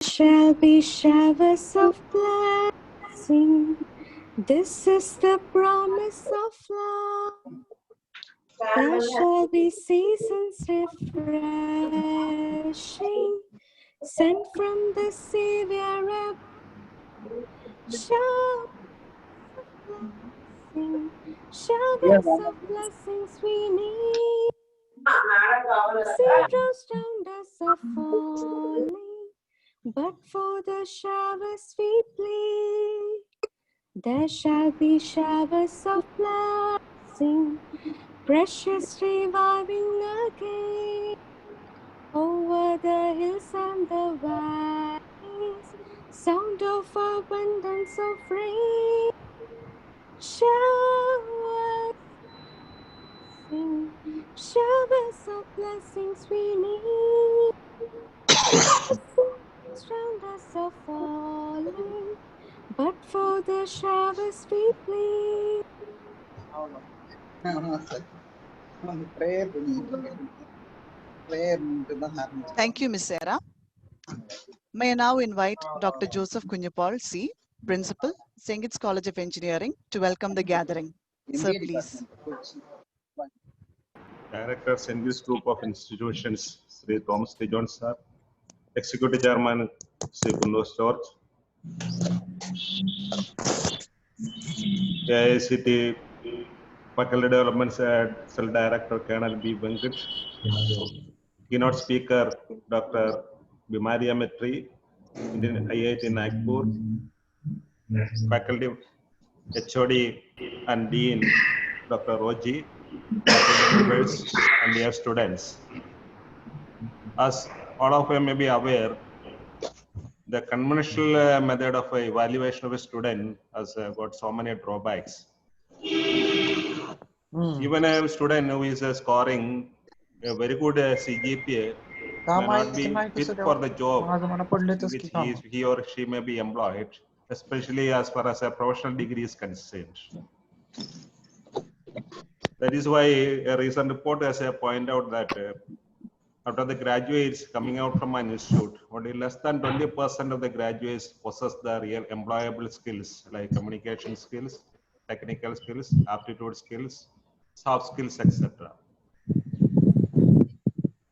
Shall be showers of blessing. This is the promise of love. There shall be seasons refreshing, sent from the Savior above. Showers of blessings we need. Zeros round us are falling, but for the showers we plead. There shall be showers of blessing, precious reviving again, over the hills and the valleys, sound of abundance of rain. Showers, showers of blessings we need. Round us are falling, but for the showers we plead. Thank you, Ms. Sarah. May I now invite Dr. Joseph Kunyapal C., Principal, St. Kitts College of Engineering, to welcome the gathering. Sir, please. Director, St. Kitts Group of Institutions, Sri Thomas T. Jones, sir. Executive Chairman, Sri Kundos George. AICT Faculty Development Cell Director, Colonel B. Venkat. Keynote Speaker, Dr. Bimaria Metri, Indian IIT Nagpur. Faculty HOD and Dean, Dr. Roji, faculty members, and dear students. As all of you may be aware, the conventional method of evaluation of a student has got so many drawbacks. Even a student who is scoring a very good CGPA may not be fit for the job in which he or she may be employed, especially as far as a professional degree is concerned. That is why a recent report has pointed out that out of the graduates coming out from an institute, only less than 20% of the graduates possess the real employable skills like communication skills, technical skills, aptitude skills, soft skills, etc.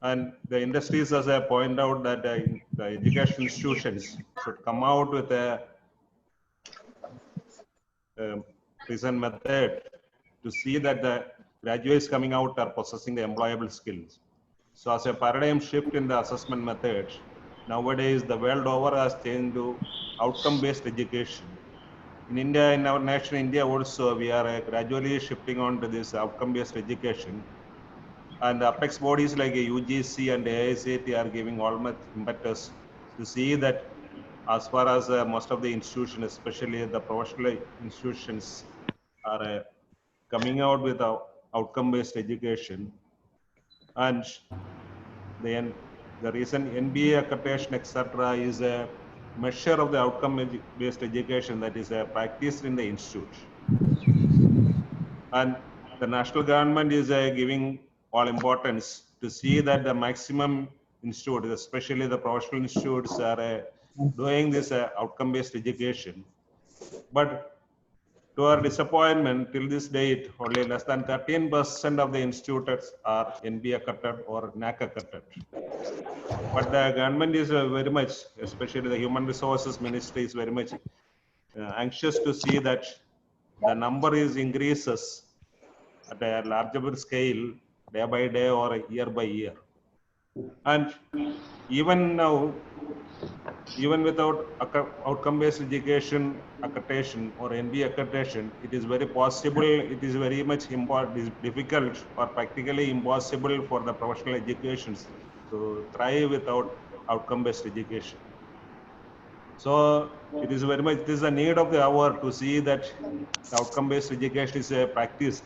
And the industries, as I point out, that the education institutions should come out with a recent method to see that the graduates coming out are possessing the employable skills. So as a paradigm shift in the assessment method, nowadays the world over has changed to outcome-based education. In India, in our nation, India also, we are gradually shifting on to this outcome-based education. And the apex bodies like UGC and AICT are giving all much impetus to see that as far as most of the institutions, especially the professional institutions, are coming out with outcome-based education. And the recent NBA accreditation, etc., is a measure of the outcome-based education that is practiced in the institute. And the national government is giving all importance to see that the maximum institute, especially the professional institutes, are doing this outcome-based education. But to our disappointment, till this date, only less than 13% of the institutes are NBA accredited or NAC accredited. But the government is very much, especially the Human Resources Ministry, is very much anxious to see that the number increases at a larger scale day by day or year by year. And even now, even without outcome-based education accreditation or NBA accreditation, it is very possible, it is very much difficult or practically impossible for the professional educations to thrive without outcome-based education. So it is very much, it is a need of the hour to see that the outcome-based education is practiced,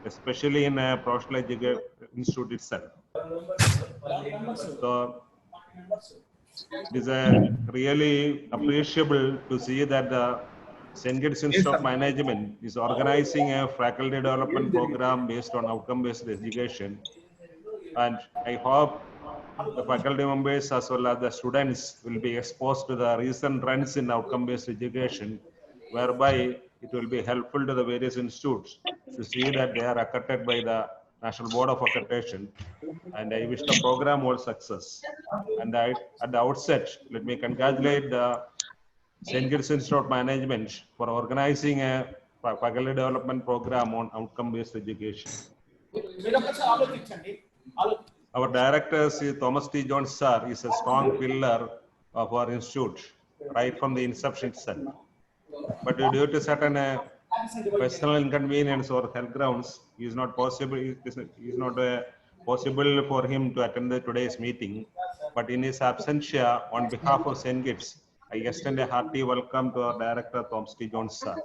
especially in a professional education institute itself. So it is really appreciable to see that the St. Kitts Institute of Management is organizing a faculty development program based on outcome-based education. And I hope the faculty members as well as the students will be exposed to the recent trends in outcome-based education, whereby it will be helpful to the various institutes to see that they are accredited by the National Board of Accreditation. And I wish the program all success. And at the outset, let me congratulate the St. Kitts Institute of Management for organizing a faculty development program on outcome-based education. Our director, Sri Thomas T. Jones sir, is a strong pillar of our institute right from the inception itself. But due to certain personal inconvenience or health grounds, it is not possible. It is not possible for him to attend today's meeting. But in his absentia, on behalf of St. Kitts, I extend a hearty welcome to our director, Thomas T. Jones sir.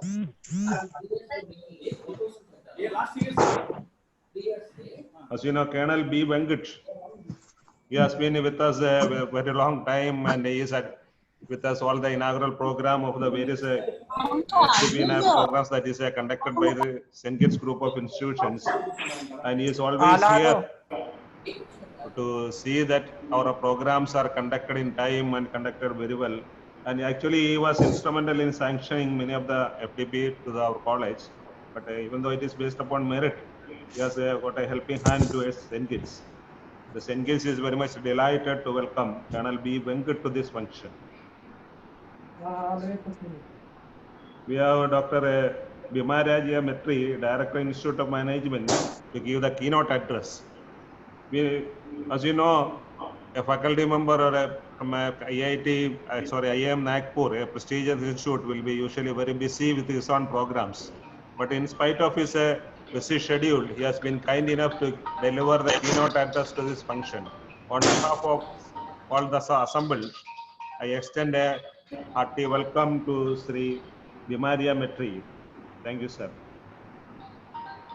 As you know, Colonel B. Venkat, he has been with us a very long time, and he is with us all the inaugural program of the various programs that is conducted by the St. Kitts group of institutions, and he is always here to see that our programs are conducted in time and conducted very well. And actually, he was instrumental in sanctioning many of the FDP to our college. But even though it is based upon merit, he has got a helping hand to St. Kitts. The St. Kitts is very much delighted to welcome Colonel B. Venkat to this function. We have Dr. Bimaraja Metri, Director, Institute of Management, to give the keynote address. As you know, a faculty member or from IIM Nagpur, a prestigious institute, will be usually very busy with his own programs. But in spite of his busy schedule, he has been kind enough to deliver the keynote address to this function. On behalf of all the assembled, I extend a hearty welcome to Sri Bimaraja Metri. Thank you, sir.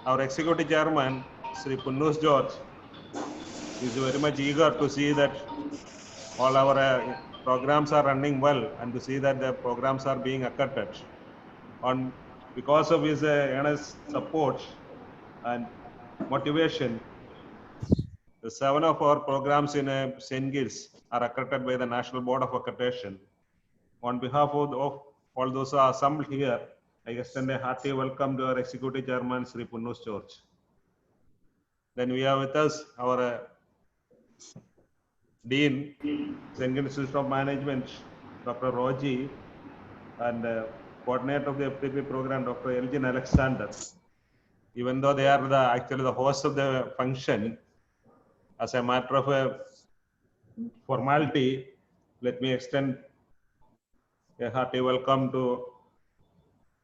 Our Executive Chairman, Sri Punnus George, is very much eager to see that all our programs are running well and to see that the programs are being accredited. Because of his earnest support and motivation, the 7 of our programs in St. Kitts are accredited by the National Board of Accreditation. On behalf of all those who are assembled here, I extend a hearty welcome to our Executive Chairman, Sri Punnus George. Then we have with us our Dean, St. Kitts Institute of Management, Dr. Roji, and coordinator of the FDP program, Dr. Elgin Alexander. Even though they are actually the host of the function, as a matter of formality, let me extend a hearty welcome to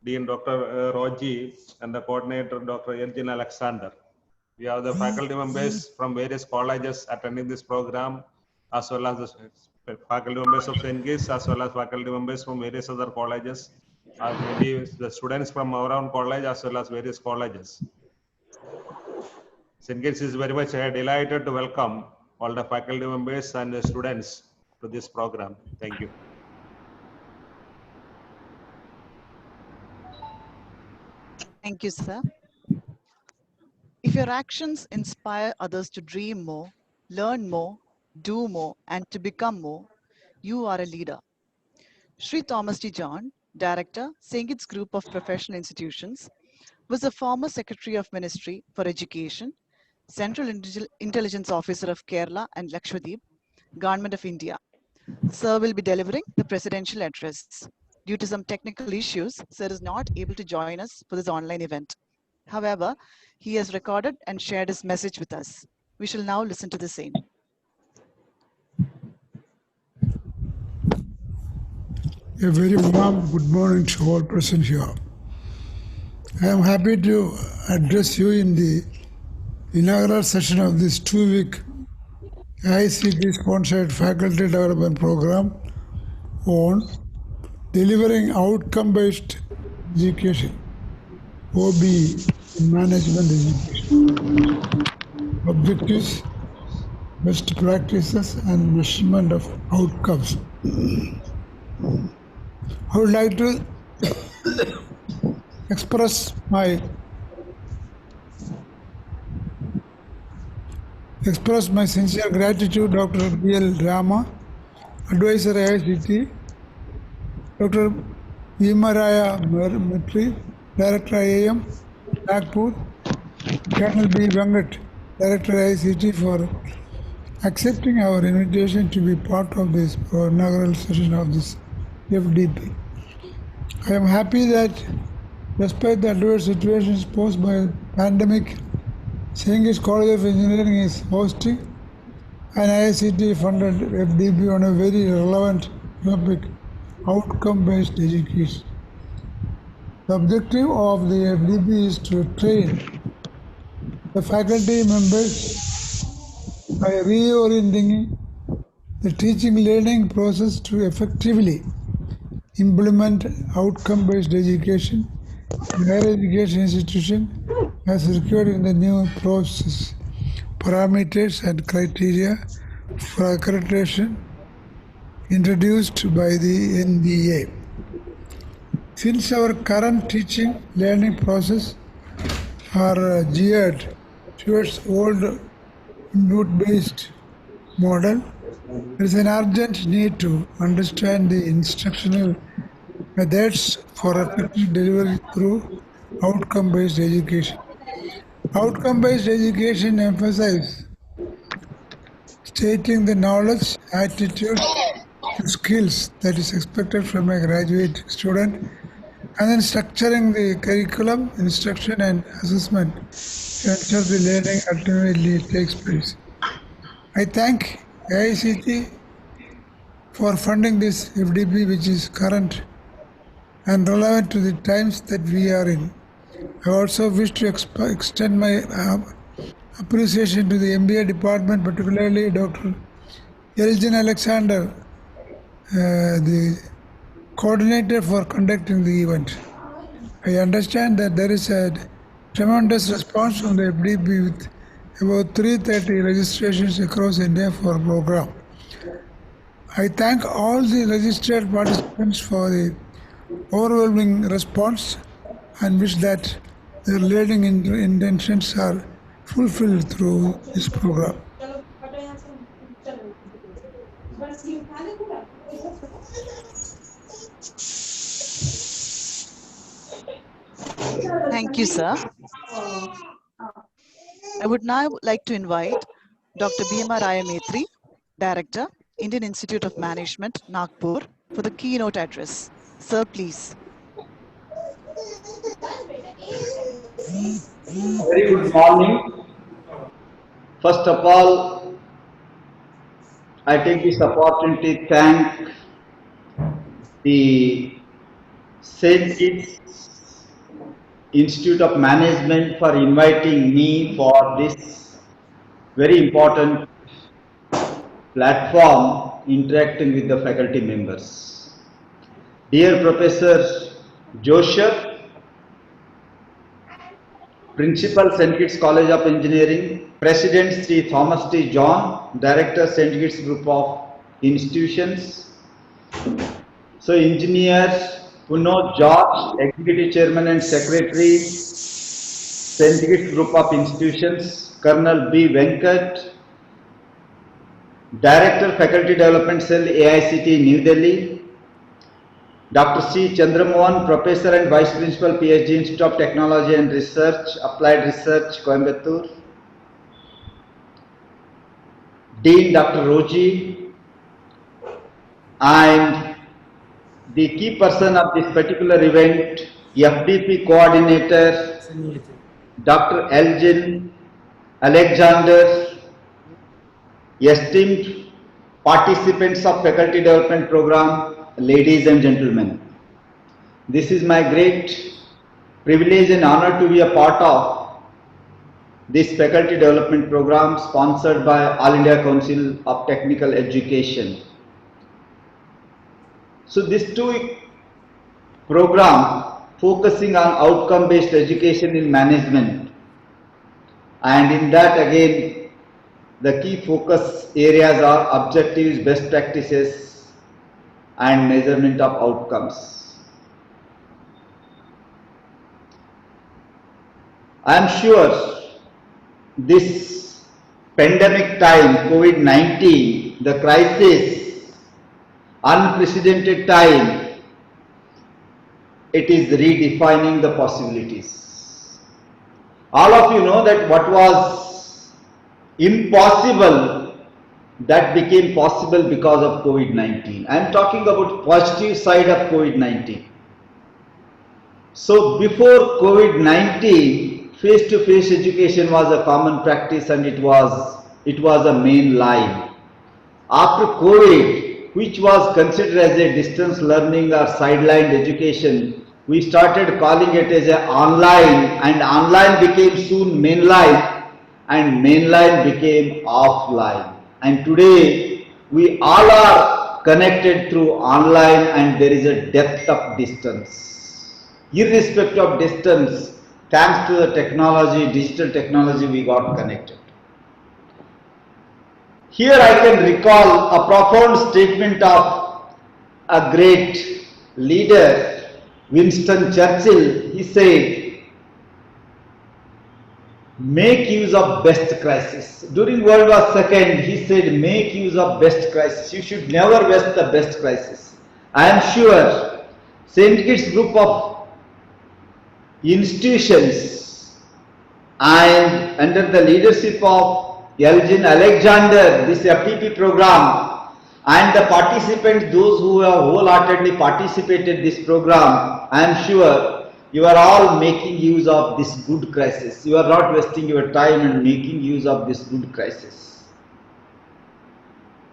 Dean Dr. Roji and the coordinator, Dr. Elgin Alexander. We have the faculty members from various colleges attending this program, as well as the faculty members of St. Kitts, as well as faculty members from various other colleges, or maybe the students from our own college, as well as various colleges. St. Kitts is very much delighted to welcome all the faculty members and the students to this program. Thank you. Thank you, sir. If your actions inspire others to dream more, learn more, do more, and to become more, you are a leader. Sri Thomas T. John, Director, St. Kitts Group of Professional Institutions, was a former Secretary of Ministry for Education, Central Intelligence Officer of Kerala and Lakshadweep, Government of India. Sir will be delivering the presidential address. Due to some technical issues, Sir is not able to join us for this online event. However, he has recorded and shared his message with us. We shall now listen to the same. A very warm good morning to all present here. I am happy to address you in the inaugural session of this 2-week ICT-sponsored faculty development program on delivering outcome-based education, OBE, in management education. Objectives, best practices, and measurement of outcomes. I would like to express my express my sincere gratitude Dr. B.L. Rama, Advisor IICT, Dr. Vimaraya Mitri, Director IAM, Nagpur, Colonel B. Venkat, Director IICT, for accepting our invitation to be part of this inaugural session of this FDP. I am happy that despite the adverse situations posed by the pandemic, Singh College of Engineering is hosting an IICT funded FDP on a very relevant topic, outcome-based education. The objective of the FDP is to train the faculty members by reorienting the teaching learning process to effectively implement outcome-based education in higher education institution as required in the new process, parameters and criteria for accreditation introduced by the NBA. Since our current teaching learning process are geared towards old input-based model, there is an urgent need to understand the instructional methods for effective delivery through outcome-based education. Outcome-based education emphasizes stating the knowledge, attitude, and skills that is expected from a graduate student, and then structuring the curriculum, instruction, and assessment to ensure the learning ultimately takes place. I thank AICT for funding this FDP, which is current and relevant to the times that we are in. I also wish to extend my appreciation to the MBA department, particularly Dr. Elgin Alexander, the coordinator for conducting the event. I understand that there is a tremendous response from the FDP with about 330 registrations across India for a program. I thank all the registered participants for the overwhelming response and wish that their learning intentions are fulfilled through this program. Thank you, sir. I would now like to invite Dr. Bhima Raya Metri, Director, Indian Institute of Management, Nagpur, for the keynote address. Sir, please. Very good morning. First of all, I take this opportunity to thank the St. Kitts Institute of Management for inviting me for this very important platform interacting with the faculty members. Dear Professor Joseph, Principal St. Kitts College of Engineering, President Sri Thomas T. John, Director St. Kitts Group of Institutions. So Engineer Puno George, Executive Chairman and Secretary, St. Kitts Group of Institutions, Colonel B. Venkat, Director Faculty Development Cell, AICT, New Delhi, Dr. C. Chandramohan, Professor and Vice Principal, PhD, Institute of Technology and Research, Applied Research, Coimbatore, Dean Dr. Roji, and the key person of this particular event, FDP Coordinator, Dr. Elgin Alexander, esteemed participants of Faculty Development Program, ladies and gentlemen. This is my great privilege and honor to be a part of this Faculty Development Program sponsored by All India Council of Technical Education. So this 2-week program focusing on outcome-based education in management, and in that again the key focus areas are objectives, best practices, and measurement of outcomes. I am sure this pandemic time, COVID-19, the crisis, unprecedented time, it is redefining the possibilities. All of you know that what was impossible, that became possible because of COVID-19. I am talking about positive side of COVID-19. So before COVID-19, face-to-face education was a common practice and it was a main line. After COVID, which was considered as a distance learning or sidelined education, we started calling it as a online, and online became soon mainline, and mainline became offline. And today we all are connected through online, and there is a depth of distance. Irrespective of distance, thanks to the technology, digital technology, we got connected. Here I can recall a profound statement of a great leader, Winston Churchill. He said, make use of best crisis. During World War II, he said, make use of best crisis. You should never waste the best crisis. I am sure St. Kitts group of institutions and under the leadership of Elgin Alexander, this FTP program, and the participants, those who have wholeheartedly participated in this program, I am sure you are all making use of this good crisis. You are not wasting your time and making use of this good crisis.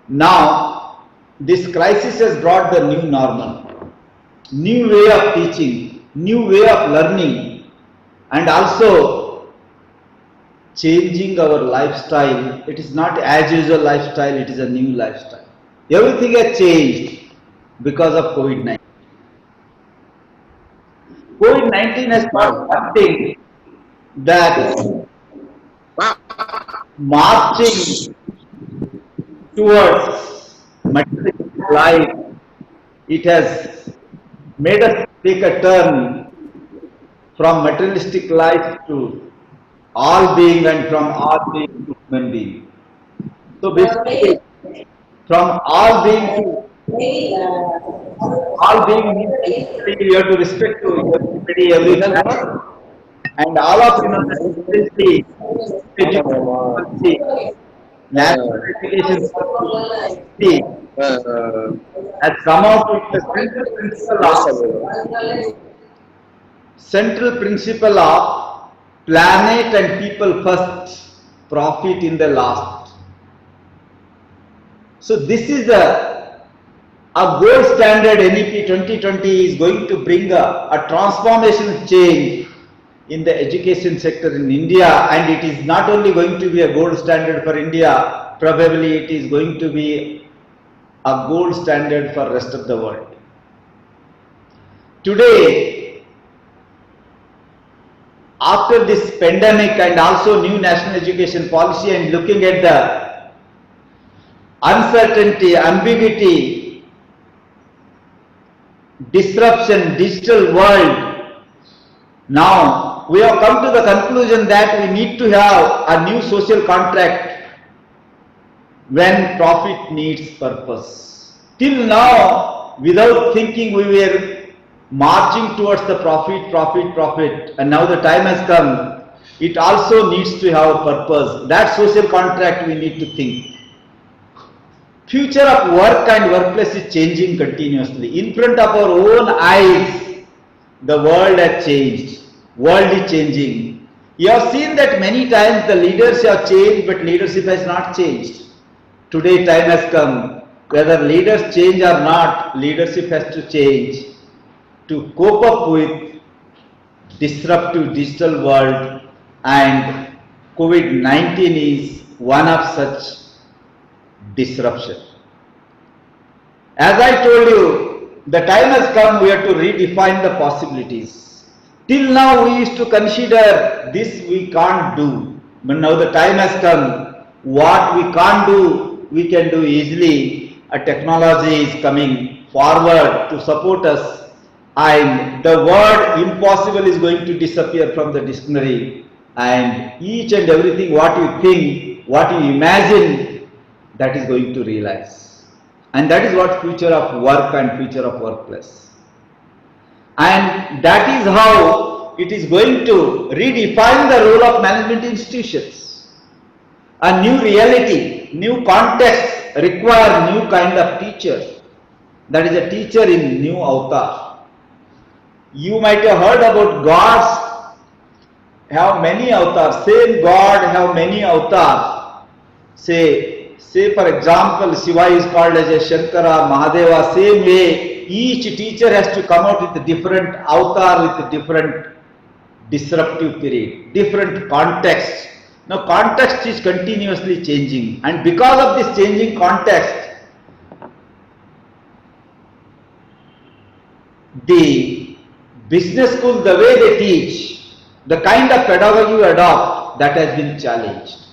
Now, this crisis has brought the new normal, new way of teaching, new way of learning, and also changing our lifestyle. It is not as usual lifestyle, it is a new lifestyle. Everything has changed because of COVID-19. COVID-19 has taught something, that marching towards materialistic life, it has made us take a turn from materialistic life to all being, and from all being to human being. So basically, from all being to all being, you have to respect to everybody, every family. And all of you know that education, national education policy has come out with the central principle of planet and people first, profit in the last. So this is a gold standard. NEP 2020 is going to bring a transformational change in the education sector in India, and it is not only going to be a gold standard for India, probably it is going to be a gold standard for rest of the world. Today, after this pandemic and also new national education policy, and looking at the uncertainty, ambiguity, disruption, digital world, now we have come to the conclusion that we need to have a new social contract when profit meets purpose. Till now, without thinking, we were marching towards the profit, and now the time has come. It also needs to have a purpose. That social contract we need to think. Future of work and workplace is changing continuously. In front of our own eyes, the world has changed. World is changing. You have seen that many times the leaders have changed, but leadership has not changed. Today time has come. Whether leaders change or not, leadership has to change to cope up with disruptive digital world, and COVID-19 is one of such disruption. As I told you, the time has come, we have to redefine the possibilities. Till now we used to consider this we can't do, but now the time has come. What we can't do, we can do easily. A technology is coming forward to support us, and the word impossible is going to disappear from the dictionary. and each and everything what you think, what you imagine, that is going to realize. And that is what future of work and future of workplace. And that is how it is going to redefine the role of management institutions. A new reality, new context require new kind of teacher. That is a teacher in new avatar. You might have heard about gods have many avatars. Same God have many avatars. Say for example, Shiva is called as a Shankara, Mahadeva. Same way, each teacher has to come out with a different avatar, with a different disruptive period, different context. Now, context is continuously changing, and because of this changing context, the business school, the way they teach, the kind of pedagogy you adopt, that has been challenged.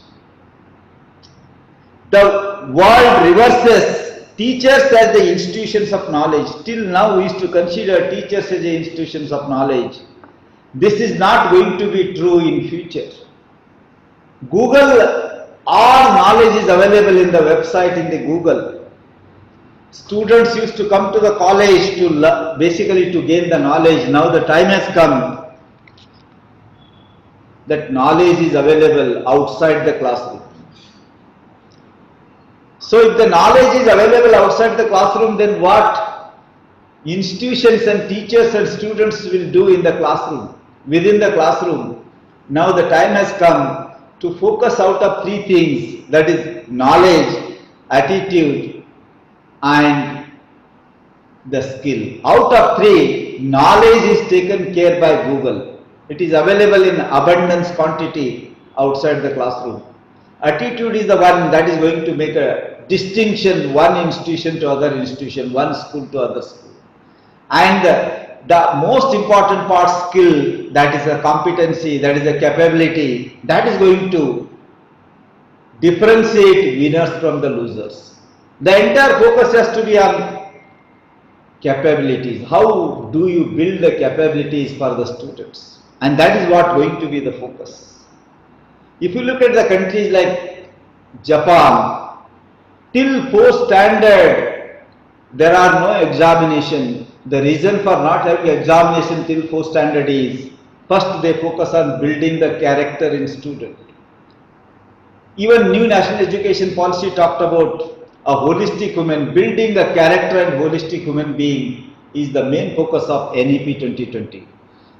The world reverses teachers as the institutions of knowledge. Till now, we used to consider teachers as the institutions of knowledge. This is not going to be true in future. Google, all knowledge is available in the website in the Google. Students used to come to the college to basically to gain the knowledge. Now the time has come that knowledge is available outside the classroom. So if the knowledge is available outside the classroom, then what institutions and teachers and students will do in the classroom, within the classroom? Now the time has come to focus out of three things, that is knowledge, attitude and the skill. Out of three, knowledge is taken care by Google. It is available in abundance quantity outside the classroom. Attitude is the one that is going to make a distinction, one institution to other institution, one school to other school. And the most important part, skill, that is a competency, that is a capability, that is going to differentiate winners from the losers. The entire focus has to be on capabilities. How do you build the capabilities for the students? And that is what going to be the focus. If you look at the countries like Japan, till 4th standard, there are no examination. The reason for not having examination till 4th standard is, first they focus on building the character in student. Even new national education policy talked about a holistic human, building the character and holistic human being is the main focus of NEP 2020.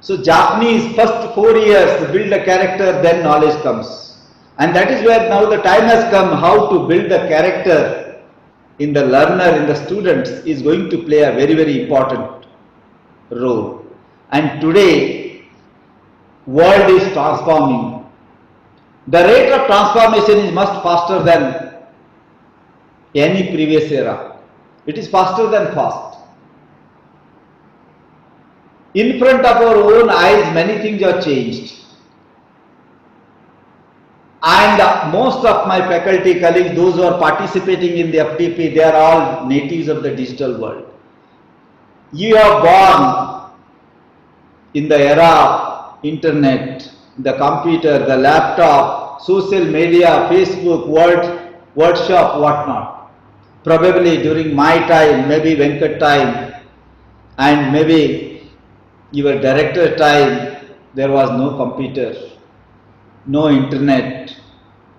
So Japanese first 4 years build a character, then knowledge comes. And that is where now the time has come how to build the character in the learner, in the students, is going to play a very, very important role. And today, world is transforming. The rate of transformation is much faster than any previous era. It is faster than fast. In front of our own eyes, many things are changed. And most of my faculty colleagues, those who are participating in the FDP, they are all natives of the digital world. You are born in the era of internet, the computer, the laptop, social media, Facebook, WhatsApp, whatnot. Probably during my time, maybe Venkat time, and maybe your director time, there was no computer, no internet.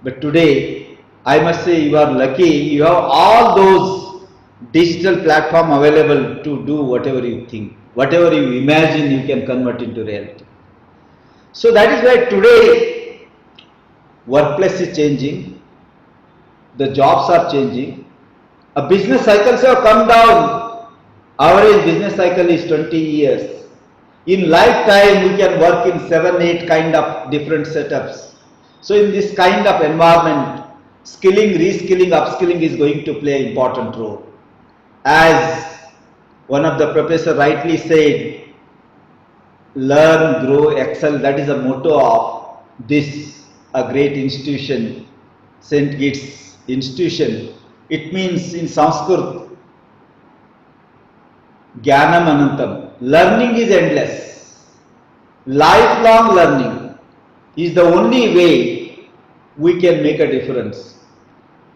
But today, I must say you are lucky, you have all those digital platform available to do whatever you think, whatever you imagine, you can convert into reality. So that is why today, workplace is changing, the jobs are changing, a business cycles have come down, average business cycle is 20 years. In lifetime, we can work in 7, 8 kind of different setups. So in this kind of environment, skilling, reskilling, upskilling is going to play an important role. As one of the professors rightly said, learn, grow, excel, that is the motto of this, a great institution, St. Kitts institution. It means in Sanskrit, Jnanam Anantam. Learning is endless. Lifelong learning. is the only way we can make a difference.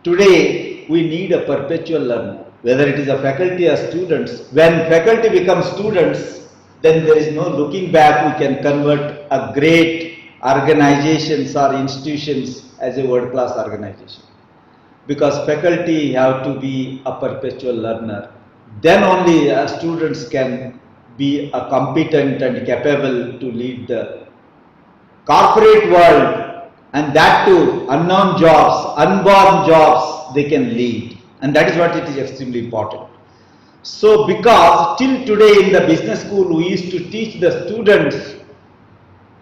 Today, we need a perpetual learner, whether it is a faculty or students. When faculty becomes students, then there is no looking back. We can convert a great organizations or institutions as a world-class organization. Because faculty have to be a perpetual learner. Then only students can be a competent and capable to lead the corporate world, and that too unknown jobs, unborn jobs they can lead, and that is what it is extremely important. So because till today in the business school we used to teach the students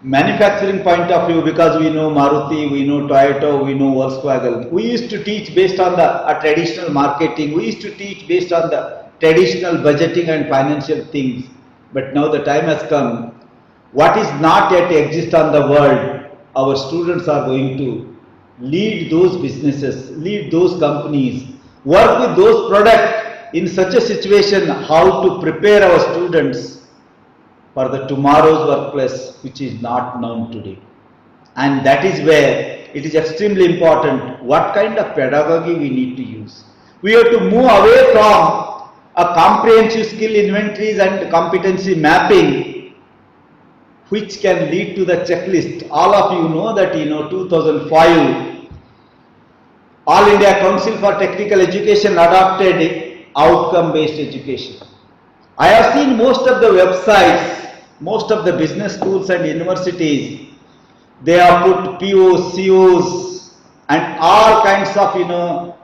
manufacturing point of view, because we know Maruti, we know Toyota, we know Volkswagen. We used to teach based on the traditional marketing, we used to teach based on the traditional budgeting and financial things. But now the time has come, what is not yet exist on the world, our students are going to lead those businesses, lead those companies, work with those products in such a situation, how to prepare our students for the tomorrow's workplace which is not known today. And that is where it is extremely important what kind of pedagogy we need to use. We have to move away from a comprehensive skill inventories and competency mapping which can lead to the checklist. All of you know that 2005 All India Council for Technical Education adopted outcome based education. I have seen most of the websites, most of the business schools and universities, they have put POs, COs and all kinds of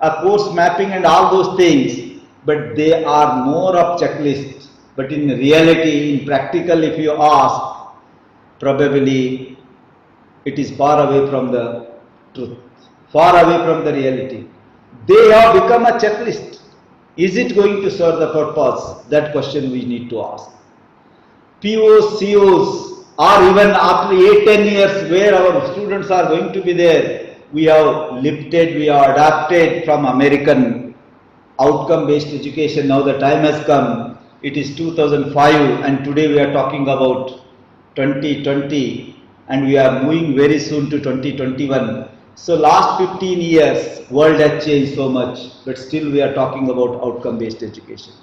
a course mapping and all those things, but they are more of checklists. But in reality, in practical, if you ask, probably it is far away from the truth, far away from the reality. They have become a checklist. Is it going to serve the purpose? That question we need to ask. POs, COs, or even after 8-10 years where our students are going to be there, we have lifted, we have adapted from American outcome based education. Now the time has come. It is 2005 and today we are talking about 2020 and we are moving very soon to 2021. So last 15 years, world has changed so much, but still we are talking about outcome based education.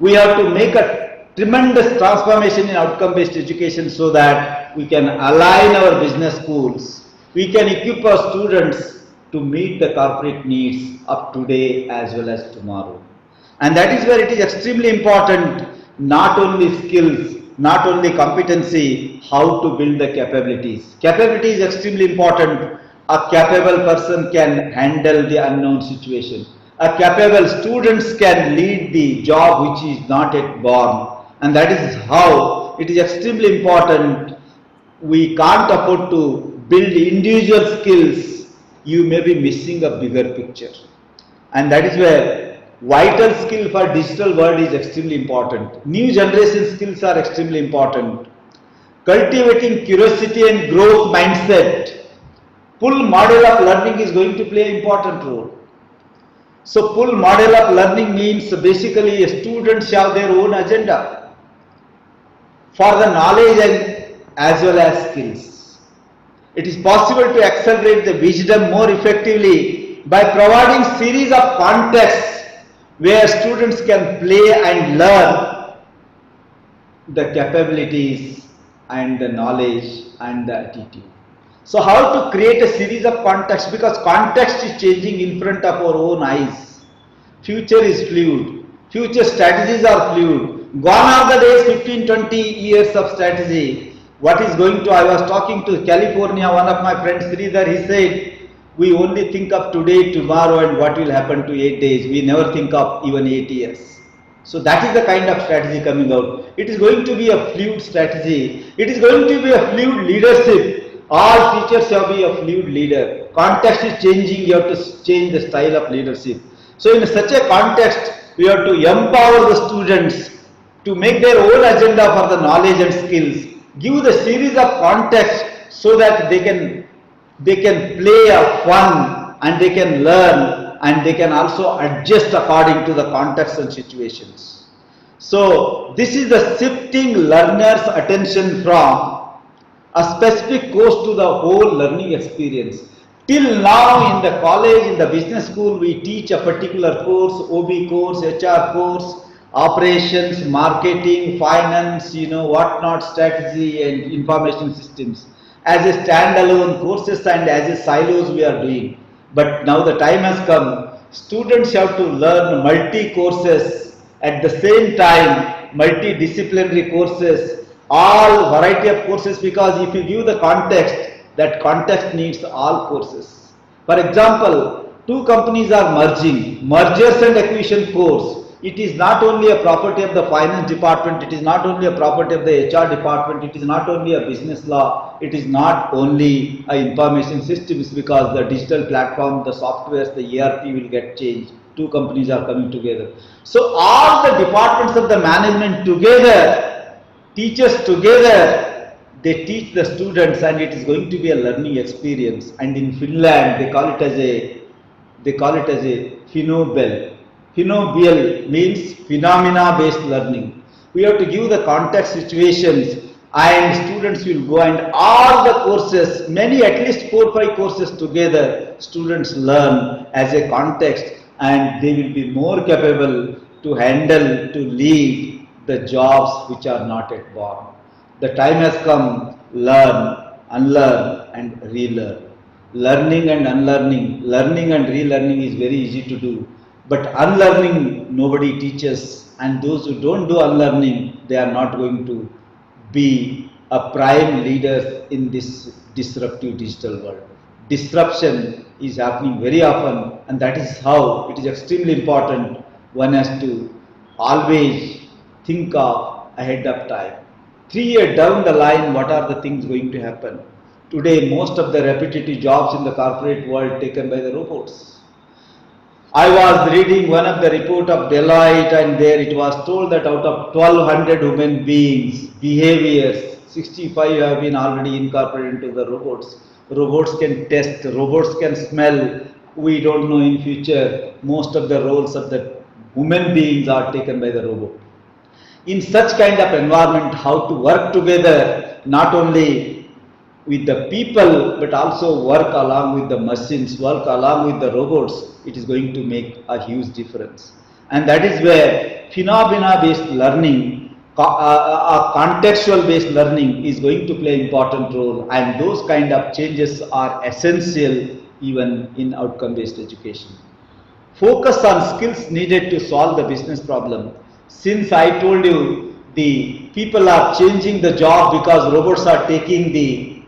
We have to make a tremendous transformation in outcome based education so that we can align our business schools, we can equip our students to meet the corporate needs of today as well as tomorrow. And that is where it is extremely important, not only skills, not only competency, how to build the capabilities. Capability is extremely important. A capable person can handle the unknown situation. A capable students can lead the job which is not yet born. And that is how it is extremely important. We can't afford to build individual skills. You may be missing a bigger picture. And that is where vital skill for digital world is extremely important. New generation skills are extremely important. Cultivating curiosity and growth mindset. Pull model of learning is going to play an important role. So pull model of learning means basically students have their own agenda for the knowledge and as well as skills. It is possible to accelerate the wisdom more effectively by providing series of contexts where students can play and learn the capabilities and the knowledge and the attitude. So how to create a series of contexts, because context is changing in front of our own eyes. Future is fluid. Future strategies are fluid. Gone are the days 15-20 years of strategy. What is going to, I was talking to California, one of my friends Sridhar, he said, we only think of today, tomorrow and what will happen to 8 days. We never think of even 8 years. So that is the kind of strategy coming out. It is going to be a fluid strategy. It is going to be a fluid leadership. All teachers have to be a fluid leader. Context is changing, you have to change the style of leadership. So in such a context, we have to empower the students to make their own agenda for the knowledge and skills. Give the series of context so that they can play a fun and they can learn and they can also adjust according to the context and situations. So this is the shifting learners' attention from a specific course to the whole learning experience. Till now in the college, in the business school, we teach a particular course, OB course, HR course, operations, marketing, finance, whatnot, strategy and information systems as a standalone courses and as a silos we are doing. But now the time has come, students have to learn multi courses at the same time, multidisciplinary courses, all variety of courses, because if you give the context, that context needs all courses. For example, two companies are merging, mergers and acquisition course. It is not only a property of the finance department, it is not only a property of the HR department, it is not only a business law, it is not only a information systems, because the digital platform, the softwares, the ERP will get changed. Two companies are coming together. So all the departments of the management together, teachers together, they teach the students, and it is going to be a learning experience. And in Finland, they call it as a Finobel. Finobel means phenomena based learning. We have to give the context situations, and students will go, and all the courses, many, at least 4 or 5 courses together, students learn as a context, and they will be more capable to handle, to lead the jobs which are not yet born. The time has come, learn, unlearn and relearn. Learning and unlearning, learning and relearning is very easy to do. But unlearning, nobody teaches, and those who don't do unlearning, they are not going to be a prime leaders in this disruptive digital world. Disruption is happening very often, and that is how it is extremely important. One has to always think of ahead of time. 3 years down the line, what are the things going to happen? Today, most of the repetitive jobs in the corporate world taken by the robots. I was reading one of the report of Deloitte, and there it was told that out of 1200 human beings, behaviors, 65 have been already incorporated into the robots. Robots can test, robots can smell. We don't know in future, most of the roles of the human beings are taken by the robot. In such kind of environment, how to work together, not only with the people, but also work along with the machines, work along with the robots, it is going to make a huge difference. And that is where phenomena-based learning, contextual-based learning is going to play an important role, and those kind of changes are essential even in outcome-based education. Focus on skills needed to solve the business problem. Since I told you the people are changing the job because robots are taking the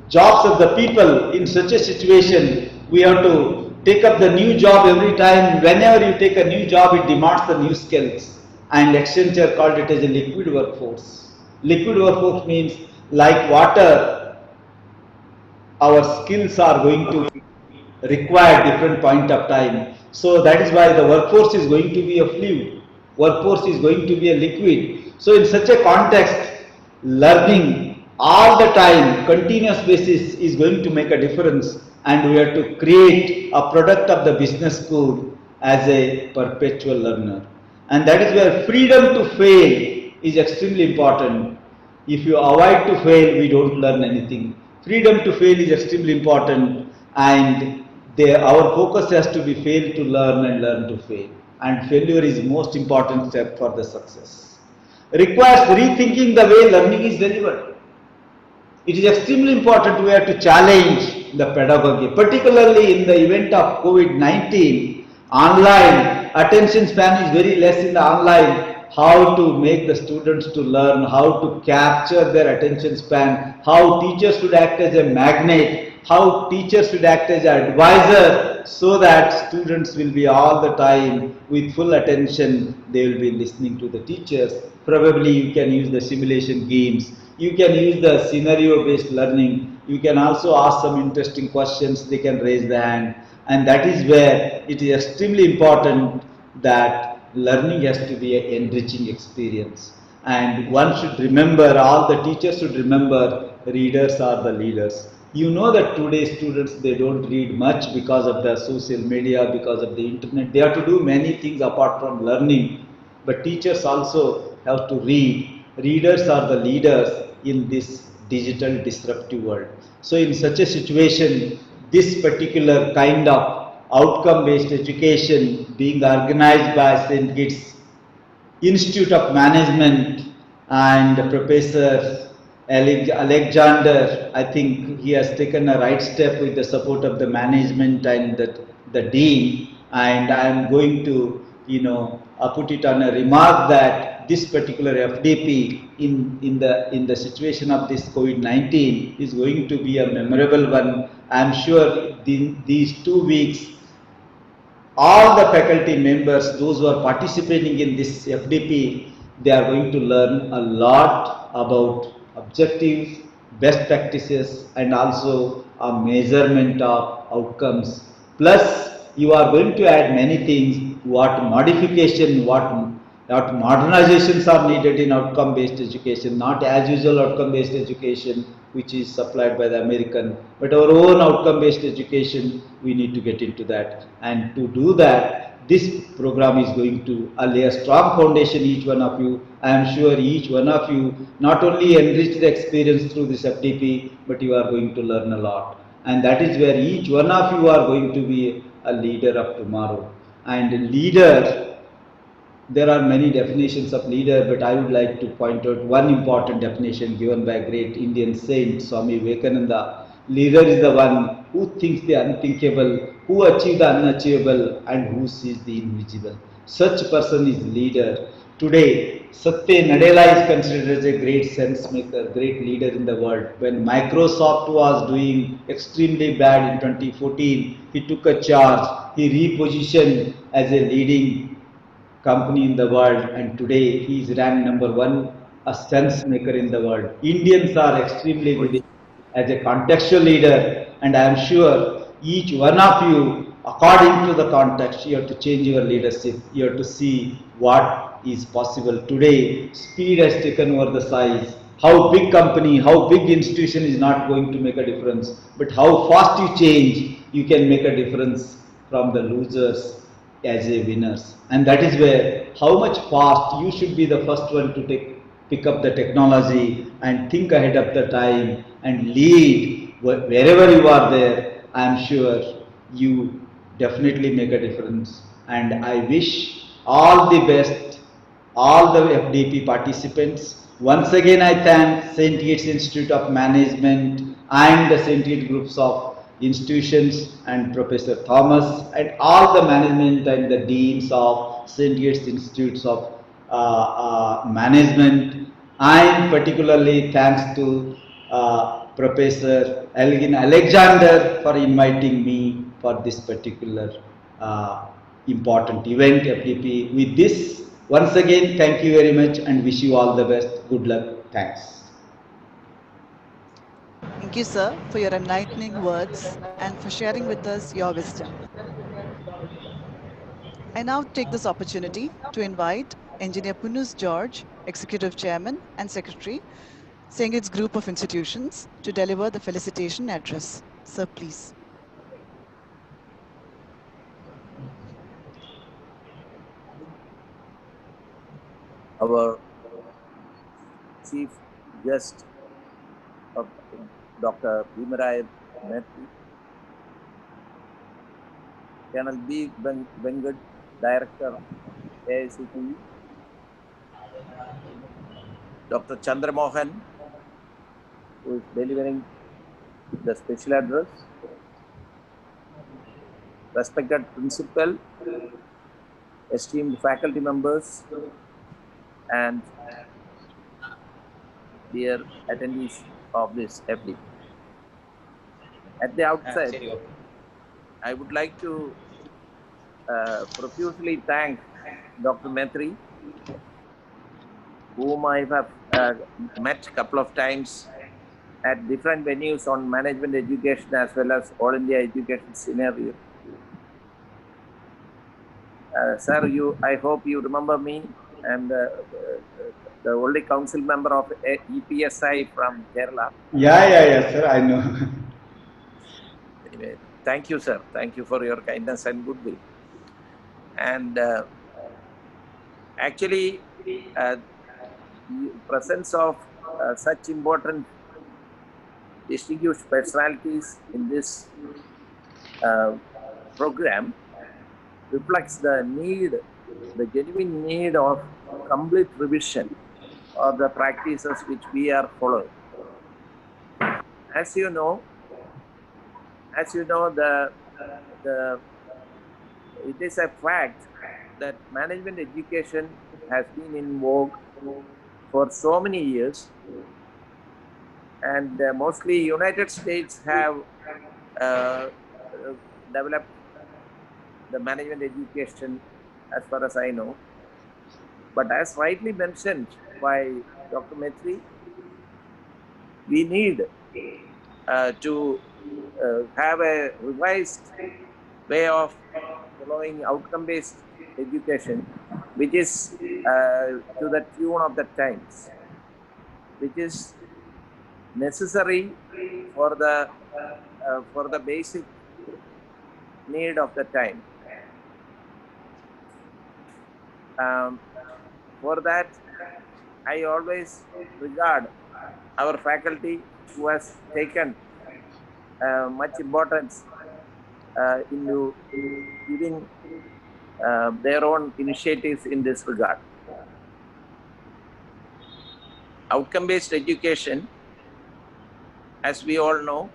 jobs of the people, in such a situation, we have to take up the new job every time. Whenever you take a new job, it demands the new skills. And Accenture called it as a liquid workforce. Liquid workforce means like water, our skills are going to require different point of time. So that is why the workforce is going to be a fluid. Workforce is going to be a liquid. So in such a context, learning all the time, continuous basis is going to make a difference, and we have to create a product of the business school as a perpetual learner. And that is where freedom to fail is extremely important. If you avoid to fail, we don't learn anything. Freedom to fail is extremely important, and our focus has to be fail to learn and learn to fail. And failure is most important step for the success. Requires rethinking the way learning is delivered. It is extremely important we have to challenge the pedagogy, particularly in the event of COVID-19. Online, attention span is very less in the online. How to make the students to learn, how to capture their attention span, how teachers should act as a magnet, how teachers should act as an advisor, so that students will be all the time with full attention, they will be listening to the teachers. Probably you can use the simulation games. You can use the scenario-based learning. You can also ask some interesting questions. They can raise the hand. And that is where it is extremely important that learning has to be an enriching experience. And one should remember, all the teachers should remember, readers are the leaders. You know that today students, they don't read much because of the social media, because of the internet. They have to do many things apart from learning. But teachers also have to read. Readers are the leaders in this digital disruptive world. So in such a situation, this particular kind of outcome-based education being organized by St. Kitts Institute of Management and Professor Alexander, I think he has taken a right step with the support of the management and the dean. And I am going to, put it on a remark that this particular FDP in the situation of this COVID-19 is going to be a memorable one. I am sure these 2 weeks all the faculty members, those who are participating in this FDP, they are going to learn a lot about objectives, best practices, and also a measurement of outcomes. Plus, you are going to add many things, what modification, what modernizations are needed in outcome-based education, not as usual outcome-based education, which is supplied by the American, but our own outcome-based education, we need to get into that. And to do that, this program is going to lay a strong foundation, each one of you. I am sure each one of you not only enrich the experience through this FDP, but you are going to learn a lot. And that is where each one of you are going to be a leader of tomorrow. And leader, there are many definitions of leader, but I would like to point out one important definition given by a great Indian saint, Swami Vivekananda. Leader is the one who thinks the unthinkable, who achieves the unachievable, and who sees the invisible. Such person is leader. Today, Satya Nadella is considered as a great sense maker, great leader in the world. When Microsoft was doing extremely bad in 2014, he took a charge. He repositioned as a leading company in the world, and today he is ranked #1, a sense maker in the world. Indians are extremely good as a contextual leader, and I am sure each one of you, according to the context, you have to change your leadership. You have to see what is possible. Today, speed has taken over the size. How big company, how big institution is not going to make a difference, but how fast you change, you can make a difference from the losers as a winners. And that is where how much fast you should be the first one to pick up the technology and think ahead of the time and lead wherever you are there. I am sure you definitely make a difference. And I wish all the best, all the FDP participants. Once again, I thank St. Kitts Institute of Management and the St. Kitts groups of institutions and Professor Thomas and all the management and the deans of St. Kitts Institutes of Management, and particularly thanks to Professor Elgin Alexander for inviting me for this particular important event, FDP. With this, once again, thank you very much and wish you all the best. Good luck. Thanks. Thank you, sir, for your enlightening words and for sharing with us your wisdom. I now take this opportunity to invite Engineer Punus George, Executive Chairman and Secretary, St. Kitts Group of Institutions, to deliver the felicitation address. Sir, please. Our chief guest of Dr. Bhimaraya Mehta, Colonel B. Vengat, Director, AICTE, Dr. Chandra Mohan, who is delivering the special address, respected principal, esteemed faculty members, and dear attendees of this FD. At the outset, I would like to profusely thank Dr. Mehta, whom I have met a couple of times at different venues on management education as well as all India education scenario. Sir, I hope you remember me, and the only council member of EPSI from Kerala. Yeah, sir, I know. Anyway, thank you, sir. Thank you for your kindness and goodwill. And actually, the presence of such important distinguished personalities in this program reflects the need, the genuine need of complete revision of the practices which we are following. As you know, it is a fact that management education has been in vogue for so many years, and mostly United States have developed the management education as far as I know. But as rightly mentioned by Dr. Maitre, we need to have a revised way of following outcome-based education, which is to the tune of the times, which is necessary for the basic need of the time. For that, I always regard our faculty who has taken much importance into giving their own initiatives in this regard. Outcome-based education, as we all know,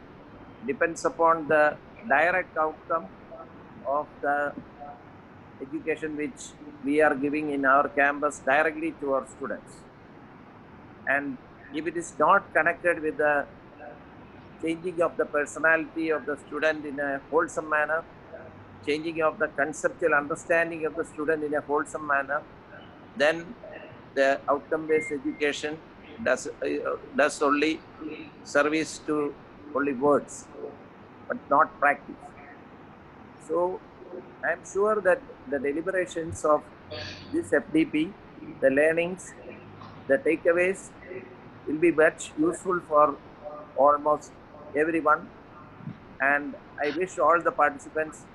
depends upon the direct outcome of the education which we are giving in our campus directly to our students. And if it is not connected with the changing of the personality of the student in a wholesome manner, changing of the conceptual understanding of the student in a wholesome manner, then the outcome-based education does only service to only words, but not practice. So I am sure that the deliberations of this FDP, the learnings, the takeaways will be much useful for almost everyone. And I wish all the participants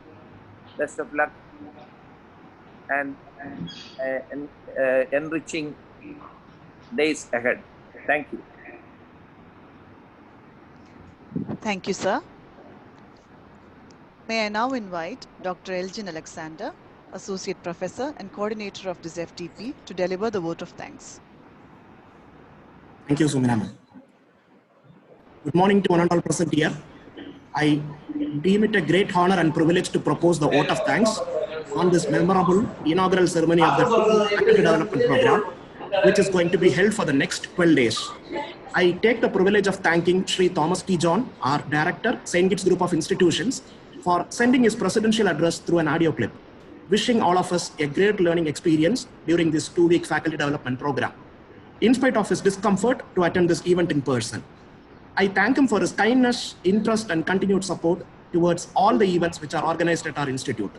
best of luck and enriching days ahead. Thank you. Thank you, sir. May I now invite Dr. Elgin Alexander, Associate Professor and Coordinator of this FDP, to deliver the vote of thanks. Thank you, Suminama. Good morning to one and all present here. I deem it a great honor and privilege to propose the vote of thanks on this memorable inaugural ceremony of the Faculty Development Program, which is going to be held for the next 12 days. I take the privilege of thanking Sri Thomas T. John, our Director, St. Kitts Group of Institutions, for sending his presidential address through an audio clip, wishing all of us a great learning experience during this 2-week faculty development program, in spite of his discomfort to attend this event in person. I thank him for his kindness, interest, and continued support towards all the events which are organized at our institute.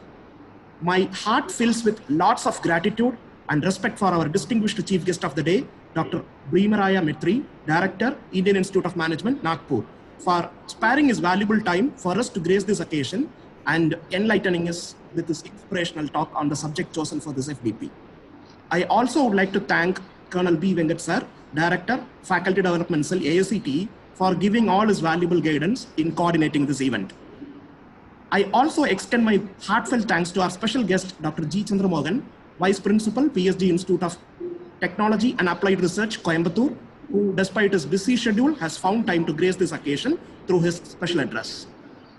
My heart fills with lots of gratitude and respect for our distinguished chief guest of the day, Dr. Bhimraya Maitre, Director, Indian Institute of Management, Nagpur, for sparing his valuable time for us to grace this occasion and enlightening us with his inspirational talk on the subject chosen for this FDP. I also would like to thank Colonel B. Venkat Sir, Director, Faculty Development Cell, ASCTE, for giving all his valuable guidance in coordinating this event. I also extend my heartfelt thanks to our special guest, Dr. G. Chandramohan, Vice Principal, PSG Institute of Technology and Applied Research, Coimbatore, who, despite his busy schedule, has found time to grace this occasion through his special address.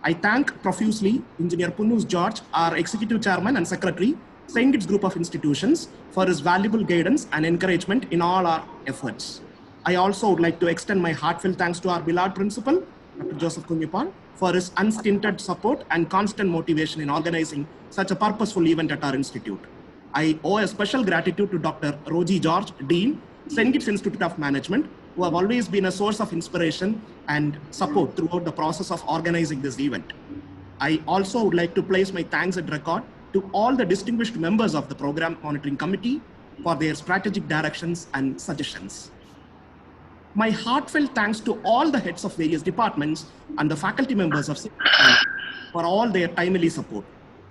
I thank profusely Engineer Punnus George, our Executive Chairman and Secretary, St. Kitts Group of Institutions, for his valuable guidance and encouragement in all our efforts. I also would like to extend my heartfelt thanks to our beloved Principal, Dr. Joseph Kunyapal, for his unstinted support and constant motivation in organizing such a purposeful event at our institute. I owe a special gratitude to Dr. Roji George, Dean, St. Kitts Institute of Management, who have always been a source of inspiration and support throughout the process of organizing this event. I also would like to place my thanks and record to all the distinguished members of the Program Monitoring Committee for their strategic directions and suggestions. My heartfelt thanks to all the heads of various departments and the faculty members of SIM for all their timely support.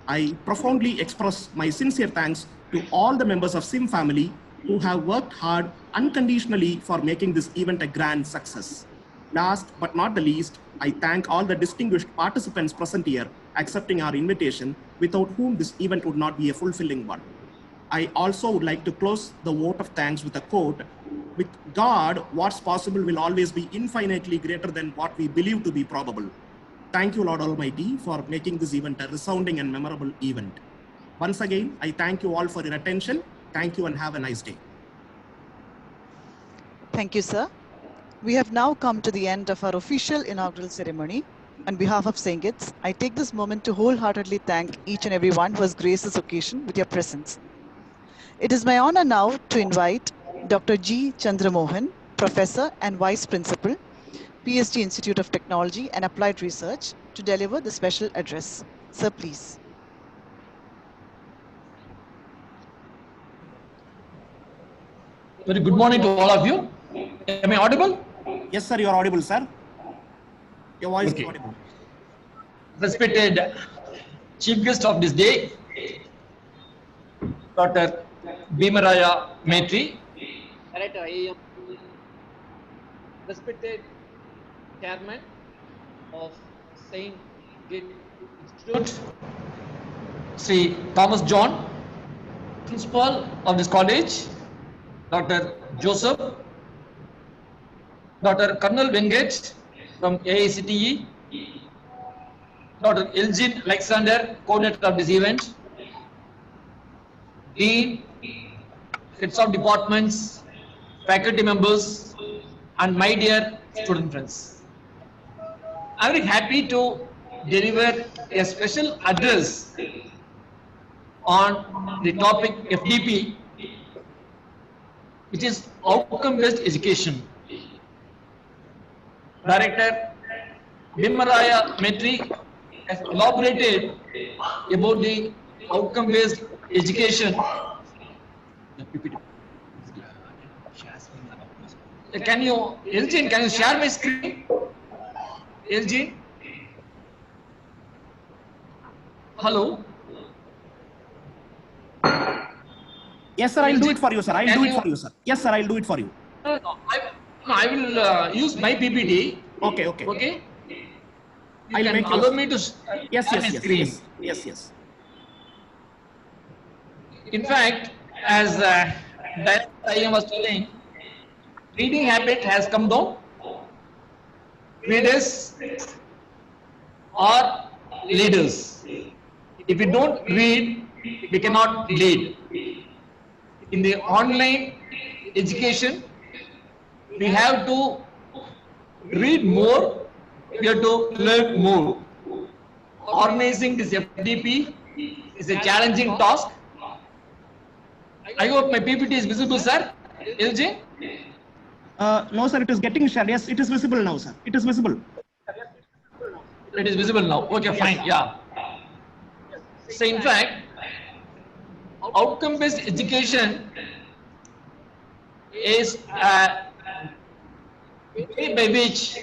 I profoundly express my sincere thanks to all the members of SIM family who have worked hard unconditionally for making this event a grand success. Last but not the least, I thank all the distinguished participants present here accepting our invitation, without whom this event would not be a fulfilling one. I also would like to close the vote of thanks with a quote: "With God, what's possible will always be infinitely greater than what we believe to be probable." Thank you, Lord Almighty, for making this event a resounding and memorable event. Once again, I thank you all for your attention. Thank you and have a nice day. Thank you, sir. We have now come to the end of our official inaugural ceremony. On behalf of St. Kitts, I take this moment to wholeheartedly thank each and every one who has graced this occasion with your presence. It is my honor now to invite Dr. G. Chandramohan, Professor and Vice Principal, PSG Institute of Technology and Applied Research, to deliver the special address. Sir, please. Very good morning to all of you. Am I audible? Yes, sir, you are audible, sir. Your voice is Okay. audible. Respected chief guest of this day, Dr. Bhimaraya Maitri, Director IAM, respected Chairman of St. Kitts Institute, Sri Thomas John, Principal of this college, Dr. Joseph, Dr. Colonel Venkat from AICTE, Dr. Elgin Alexander, coordinator of this event, Dean, heads of departments, faculty members, and my dear student friends. I am very happy to deliver a special address on the topic FDP, which is outcome-based education. Director Bhimaraya Maitri has elaborated about the outcome-based education. Can you, Elgin, can you share my screen? Elgin? Hello? Yes, sir, I'll do it for you, sir. I'll do it for you, sir. Yes, sir, I'll do it for you. No, I will use my PPT. Okay, okay. Okay? You I'll can make allow you- me to Yes, share yes, my yes, screen. yes, yes, yes. In fact, as Director IAM was telling, reading habit has come down. Readers are leaders. If we don't read, we cannot lead. In the online education, we have to read more, we have to learn more. Organizing this FDP is a challenging task. I hope my PPT is visible, sir. LJ? No, sir, it is getting shared. Yes, it is visible now, sir. It is visible. It is visible now. Okay, fine. Yeah. So, in fact, outcome-based education is a way by which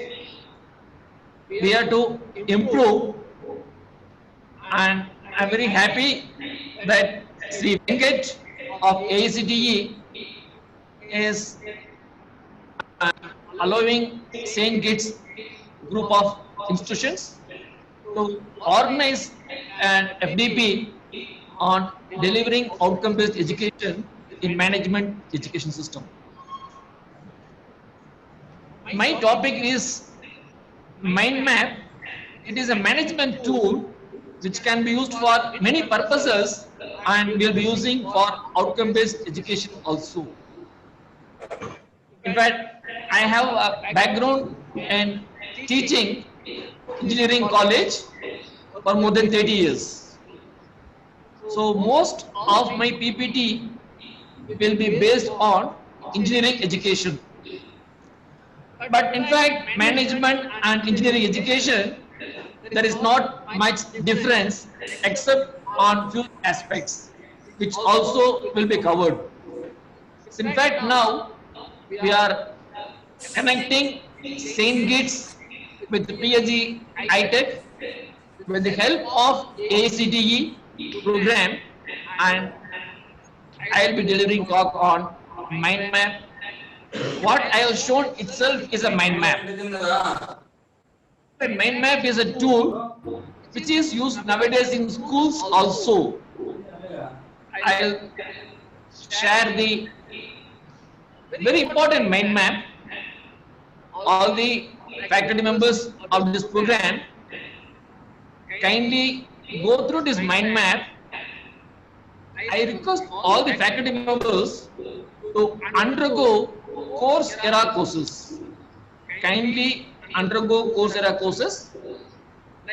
we have to improve, and I'm very happy that Sri Venkat of AICTE is allowing St. Kitts group of institutions to organize an FDP on delivering outcome-based education in management education system. My topic is mind map. It is a management tool which can be used for many purposes, and we'll be using for outcome-based education also. In fact, I have a background in teaching engineering college for more than 30 years. So most of my PPT will be based on engineering education. But in fact, management and engineering education, there is not much difference except on few aspects, which also will be covered. So in fact, now we are connecting St. Kitts with PSG iTech with the help of AICTE program, and I will be delivering talk on mind map, what I have shown itself is a mind map. A mind map is a tool which is used nowadays in schools also. I'll share the very important mind map. All the faculty members of this program kindly go through this mind map. I request all the faculty members to undergo course era courses. Kindly undergo course era courses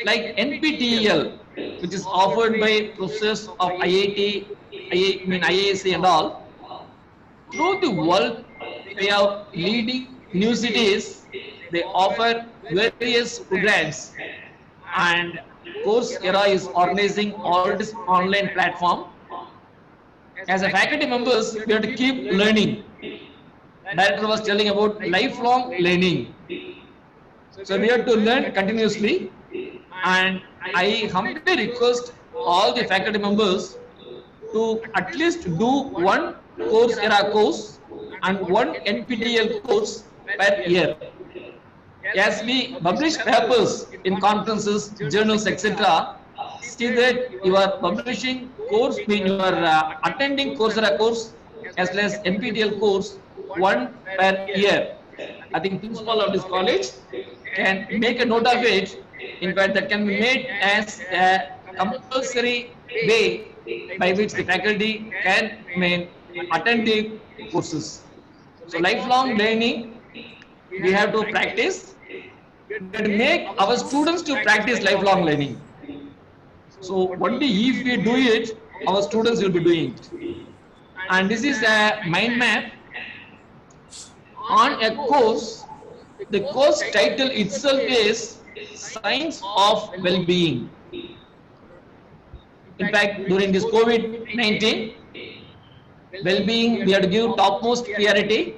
like NPTEL, which is offered by professors of IIT, IISc and all. Through the world, they have leading universities. They offer various programs, and Coursera is organizing all this online platform. As a faculty members, we have to keep learning. Director was telling about lifelong learning. So we have to learn continuously, and I humbly request all the faculty members to at least do one Coursera course and one NPTEL course per year. As we publish papers in conferences, journals, etc., see that you are publishing course, you are attending Coursera course as well as NPTEL course one per year. I think principal of this college can make a note of it. In fact, that can be made as a compulsory way by which the faculty can attend the courses. So lifelong learning, we have to practice. We have to make our students to practice lifelong learning. So only if we do it, our students will be doing it. And this is a mind map on a course. The course title itself is Science of Well-Being. In fact, during this COVID-19, well-being, we have to give topmost priority.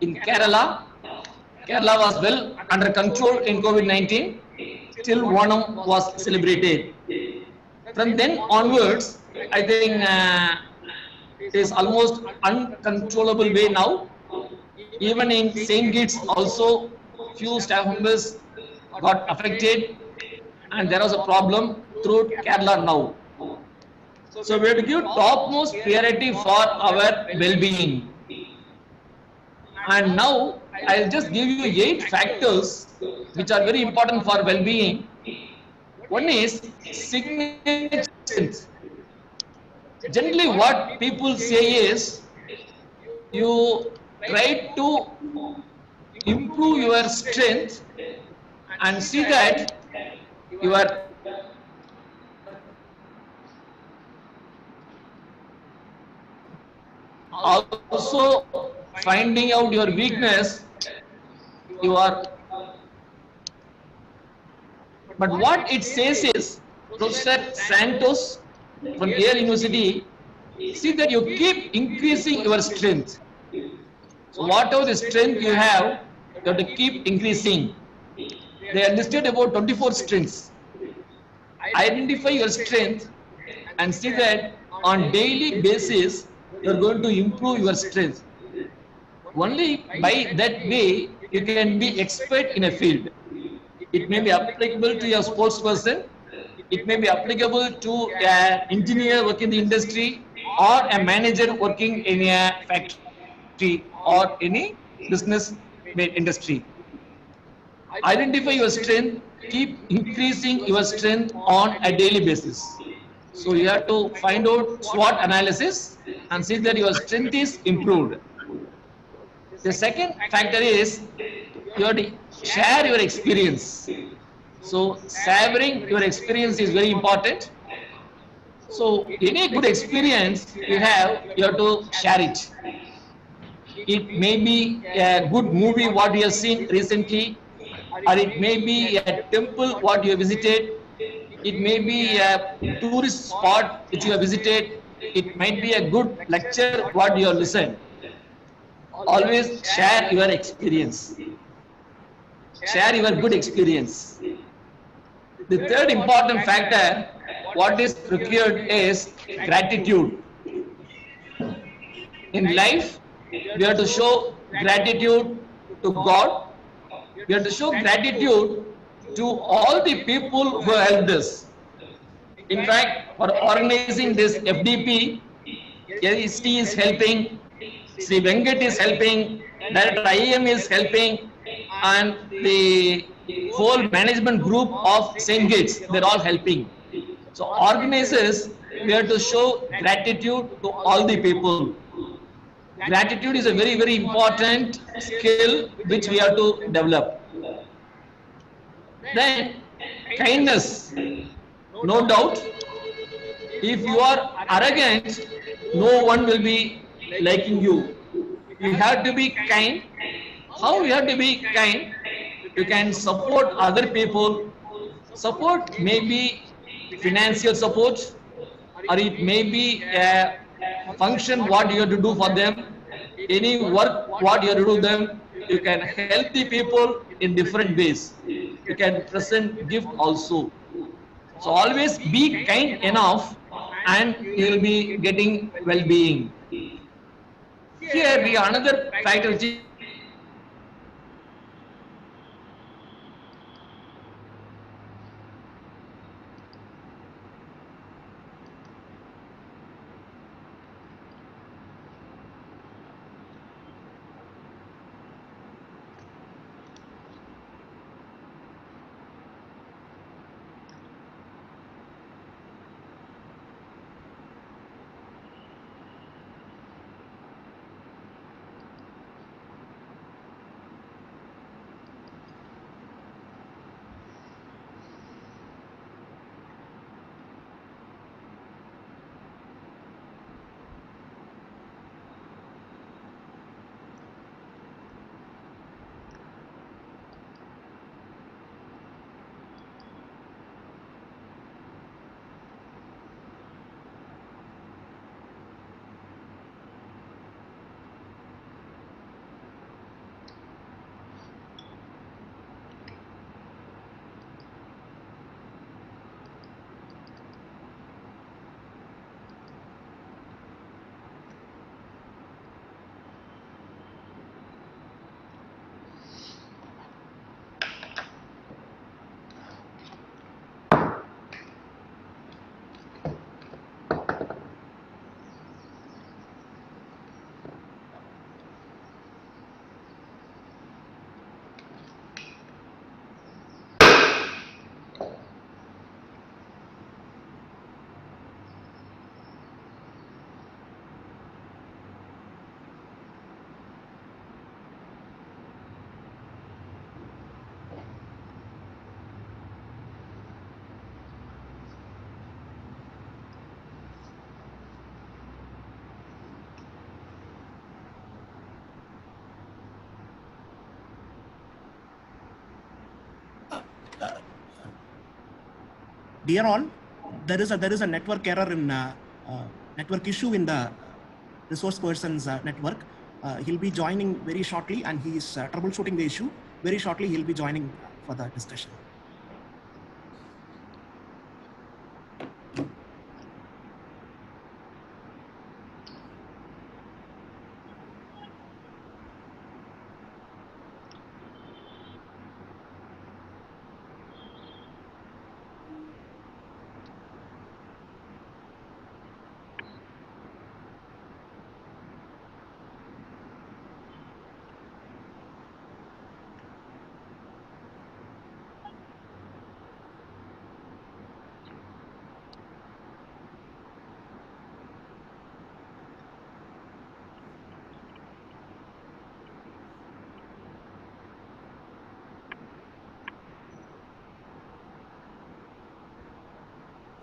In Kerala, Kerala was well under control in COVID-19. Till Onam was celebrated. From then onwards, I think it is almost uncontrollable way now. Even in St. Kitts also, few staff members got affected, and there was a problem throughout Kerala now. So we have to give topmost priority for our well-being. And now I'll just give you 8 factors which are very important for well-being. One is signature strength. Generally what people say is, you try to improve your strength and see that you are also finding out your weakness. You are, but what it says is, Professor Santos from Yale University, see that you keep increasing your strength. So whatever the strength you have to keep increasing. They are listed about 24 strengths. Identify your strength and see that on daily basis you are going to improve your strength. Only by that way you can be expert in a field. It may be applicable to a sports person, it may be applicable to an engineer working in the industry, or a manager working in a factory or any business industry. Identify your strength, keep increasing your strength on a daily basis. So you have to find out SWOT analysis and see that your strength is improved. The second factor is you have to share your experience. So sharing your experience is very important. So any good experience you have to share it. It may be a good movie what you have seen recently, or it may be a temple what you have visited, it may be a tourist spot which you have visited, it might be a good lecture what you have listened. Always share your experience. Share your good experience. The third important factor what is required is gratitude. In life, we have to show gratitude to God. We have to show gratitude to all the people who helped us. In fact, for organizing this FDP, ST is helping, Sri Venkat is helping, Director IAM is helping, and the whole management group of St. Gates, they're all helping. So organizers, we have to show gratitude to all the people. Gratitude is a very, very important skill which we have to develop. Then kindness, no doubt. If you are arrogant, no one will be liking you. You have to be kind. How you have to be kind? You can support other people. Support may be financial support, or it may be a function what you have to do for them, any work what you have to do them. You can help the people in different ways. You can present gift also. So always be kind enough and you will be getting well-being. Here we another factor which is Dear all, there is a network error in network issue in the resource person's network. He'll be joining very shortly, and he is troubleshooting the issue. Very shortly, he'll be joining for the discussion.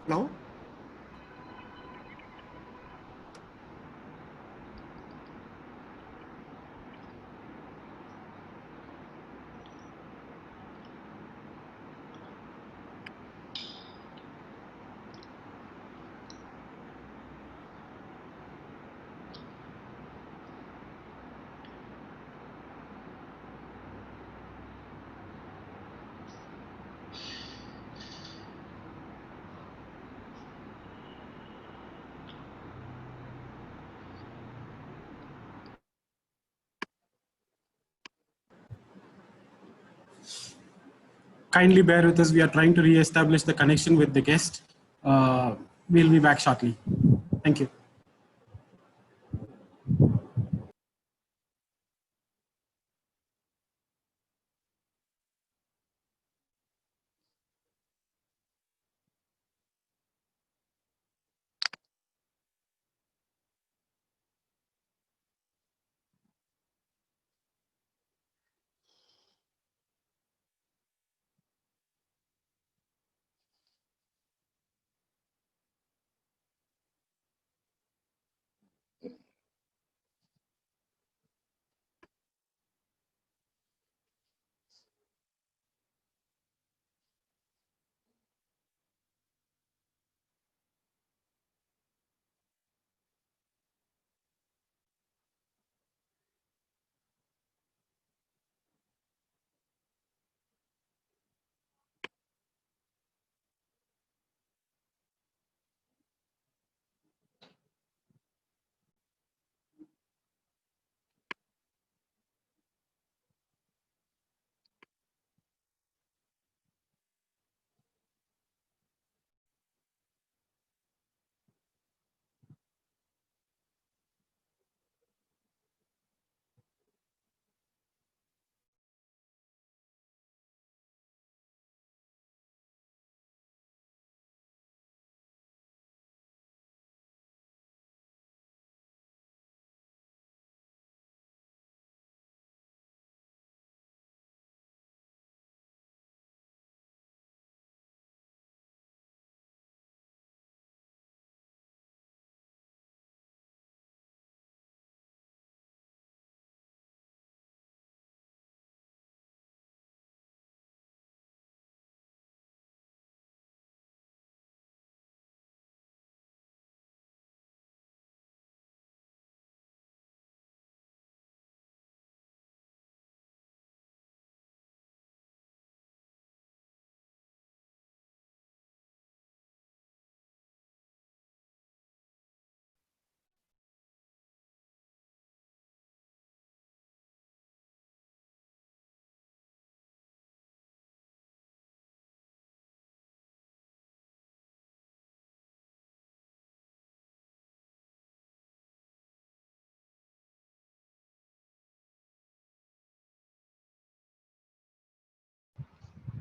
Hello? kindly bear with us. We are trying to re-establish the connection with the guest. We'll be back shortly. Thank you.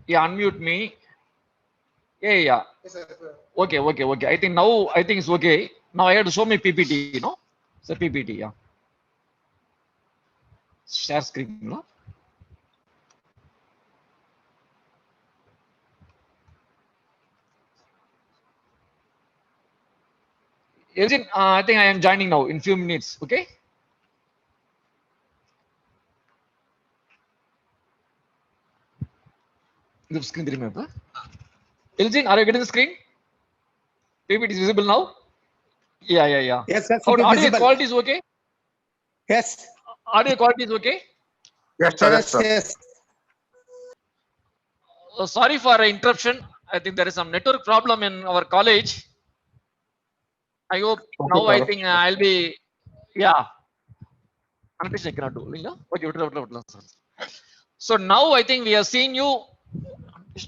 Yeah, unmute me. Yeah. Okay. I think now it's okay. Now I have to show me PPT, So PPT, yeah. Share screen, Elgin, I think I am joining now in few minutes. Okay. The screen remember. Elgin, are you getting the screen? PPT is visible now. Yeah. Yes, it How is audio visible. quality is okay? Yes. Audio quality is okay? Yes. Sorry for interruption. I think there is some network problem in our college. I hope now I think I'll be, yeah. Annotation I cannot do. Yeah? Okay. So now I think we have seen you. We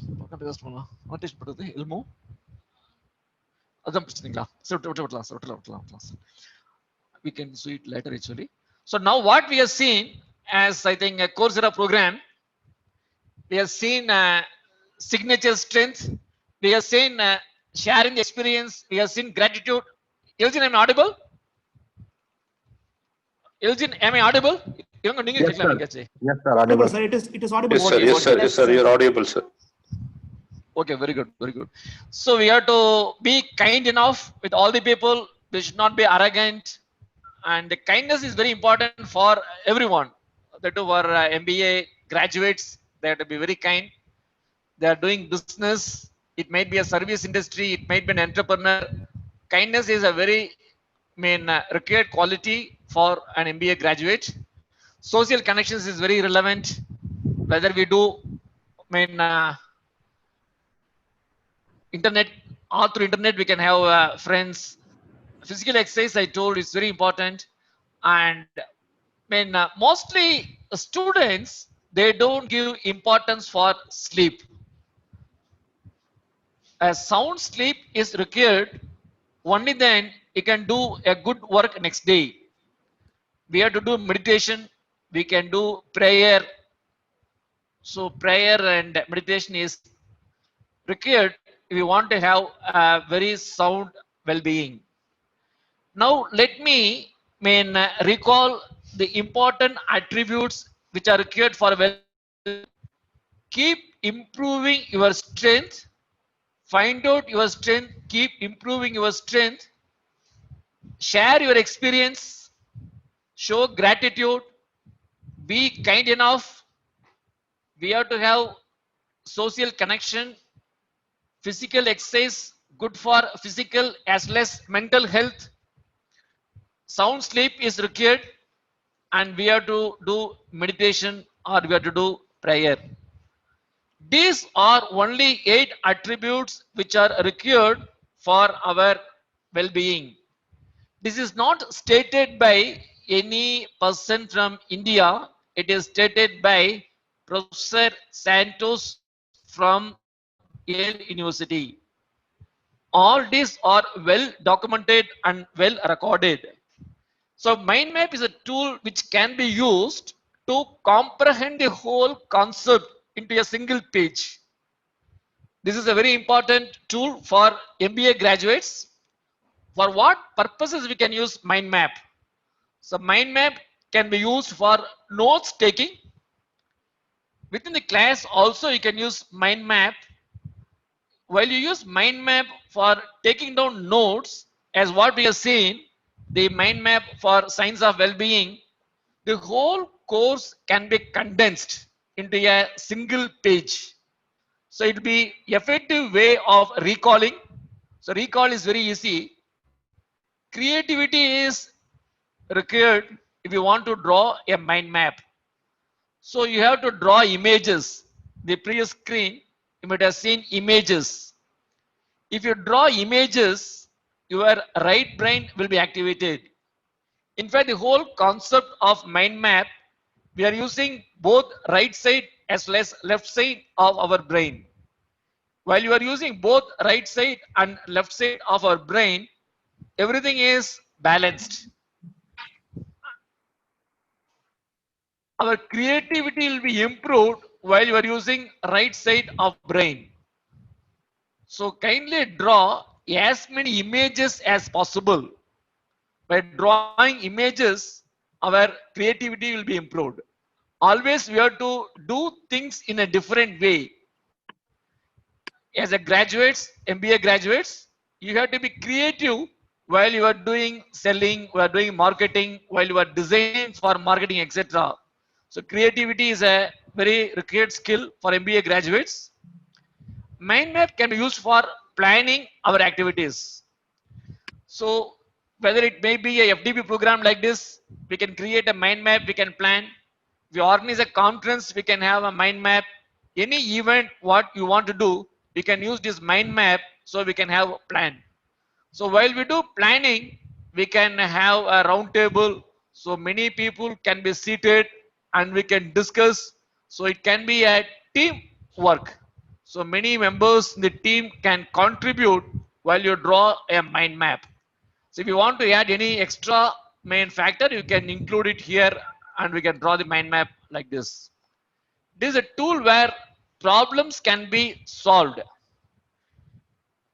can see it later actually. So now what we have seen as I think a Coursera program, we have seen signature strength, we have seen sharing the experience, we have seen gratitude. Elgin, am I audible? Elgin, am I audible? Yes, sir. Yes, sir. Audible, Audible. sir. It is audible. Yes, sir. Okay, Yes, sir. okay. Yes, sir. You're audible, sir. Okay, very good. So we have to be kind enough with all the people. We should not be arrogant, and the kindness is very important for everyone. That too for MBA graduates, they have to be very kind. They are doing business. It might be a service industry. It might be an entrepreneur. Kindness is a very, required quality for an MBA graduate. Social connections is very relevant. Whether we do, internet, all through internet we can have friends. Physical exercise I told is very important. And mostly students, they don't give importance for sleep. a sound sleep is required, only then you can do a good work next day. We have to do meditation, we can do prayer. So prayer and meditation is required if you want to have a very sound well-being. Now let me recall the important attributes which are required for well. Keep improving your strength. Find out your strength. Keep improving your strength. Share your experience. Show gratitude. Be kind enough. We have to have social connection. Physical exercise, good for physical as well as mental health. Sound sleep is required, and we have to do meditation or we have to do prayer. These are only 8 attributes which are required for our well-being. This is not stated by any person from India. It is stated by Professor Santos from Yale University. All these are well documented and well recorded. So mind map is a tool which can be used to comprehend the whole concept into a single page. This is a very important tool for MBA graduates. For what purposes we can use mind map? So mind map can be used for notes taking. Within the class also you can use mind map. While you use mind map for taking down notes, as what we have seen, the mind map for science of well-being, the whole course can be condensed into a single page. So it will be effective way of recalling. So recall is very easy. Creativity is required if you want to draw a mind map. So you have to draw images. The previous screen, you might have seen images. If you draw images, your right brain will be activated. In fact, the whole concept of mind map, we are using both right side as well as left side of our brain. While you are using both right side and left side of our brain, everything is balanced. Our creativity will be improved while you are using right side of brain. So kindly draw as many images as possible. By drawing images, our creativity will be improved. Always we have to do things in a different way. As a graduates, MBA graduates, you have to be creative while you are doing selling, you are doing marketing, while you are designing for marketing, etc. So creativity is a very required skill for MBA graduates. Mind map can be used for planning our activities. So whether it may be a FDP program like this, we can create a mind map, we can plan. If we organize a conference, we can have a mind map. Any event, what you want to do, we can use this mind map so we can have a plan. So while we do planning, we can have a round table. So many people can be seated and we can discuss. So it can be a team work. So many members in the team can contribute while you draw a mind map. So if you want to add any extra main factor, you can include it here and we can draw the mind map like this. This is a tool where problems can be solved.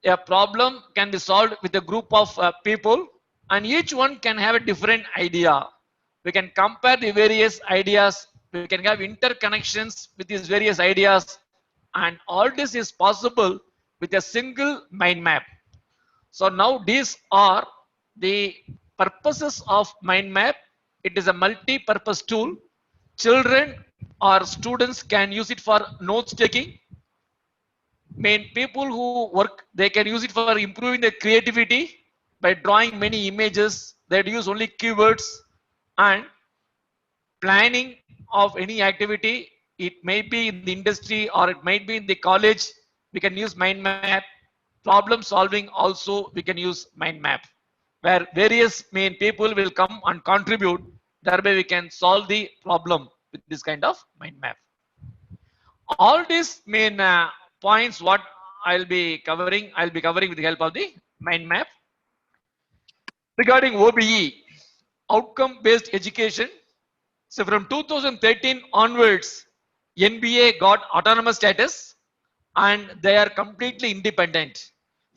A problem can be solved with a group of people and each one can have a different idea. We can compare the various ideas, we can have interconnections with these various ideas, and all this is possible with a single mind map. So now these are the purposes of mind map. It is a multi-purpose tool. Children or students can use it for notes taking. People who work, they can use it for improving their creativity by drawing many images. They use only keywords and planning of any activity. It may be in the industry or it might be in the college. We can use mind map. Problem solving also we can use mind map, where various people will come and contribute. Thereby we can solve the problem with this kind of mind map. All these points what I'll be covering with the help of the mind map. Regarding OBE, outcome based education. So from 2013 onwards, NBA got autonomous status and they are completely independent.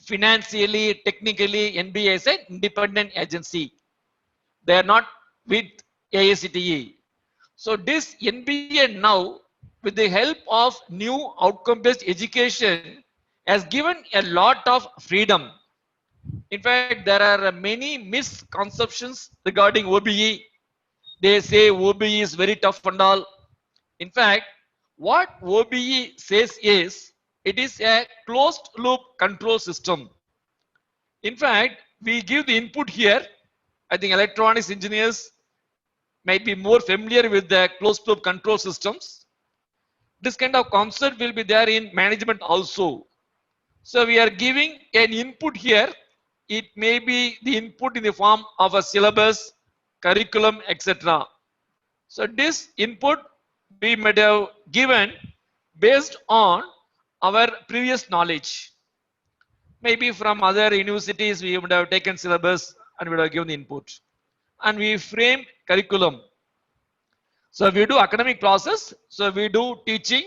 Financially, technically, NBA is an independent agency. They are not with AICTE. So this NBA now, with the help of new outcome-based education, has given a lot of freedom. In fact, there are many misconceptions regarding OBE. They say OBE is very tough and all. In fact, what OBE says is, it is a closed loop control system. In fact, we give the input here. I think electronics engineers might be more familiar with the closed loop control systems. This kind of concept will be there in management also. So we are giving an input here. It may be the input in the form of a syllabus, curriculum, etc. So this input we might have given based on our previous knowledge. Maybe from other universities we would have taken syllabus and would have given the input. And we frame curriculum. So we do academic process. So we do teaching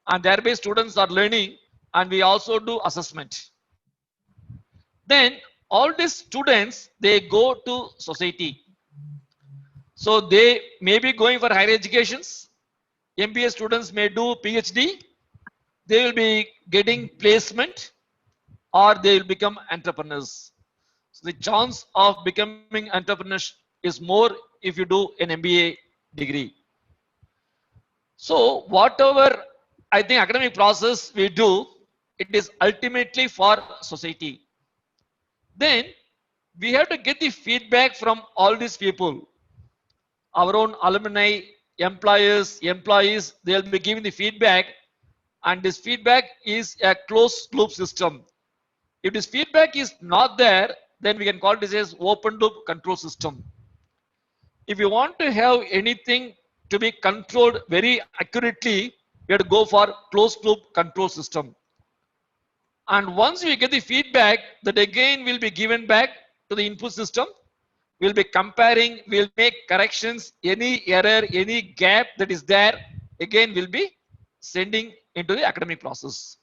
and thereby students are learning, and we also do assessment. Then all these students, they go to society. So they may be going for higher educations. MBA students may do PhD. They will be getting placement or they will become entrepreneurs. So the chance of becoming entrepreneurs is more if you do an MBA degree. So whatever I think academic process we do, it is ultimately for society. Then we have to get the feedback from all these people. Our own alumni, employees, they'll be giving the feedback, and this feedback is a closed loop system. If this feedback is not there, then we can call this as open loop control system. If you want to have anything to be controlled very accurately, we have to go for closed loop control system. And once we get the feedback, that again will be given back to the input system. We'll be comparing, we'll make corrections, any error, any gap that is there, again we'll be sending into the academic process.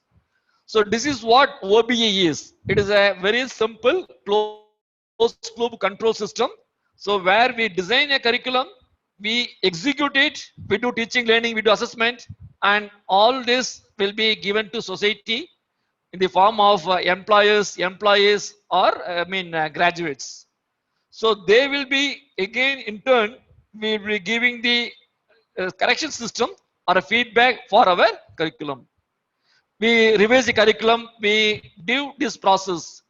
So this is what OBE is. It is a very simple closed loop control system. So where we design a curriculum, we execute it, we do teaching, learning, we do assessment, and all this will be given to society in the form of employers, or graduates. So they will be again in turn, we will be giving the correction system or a feedback for our curriculum. We revise the curriculum, we do this process.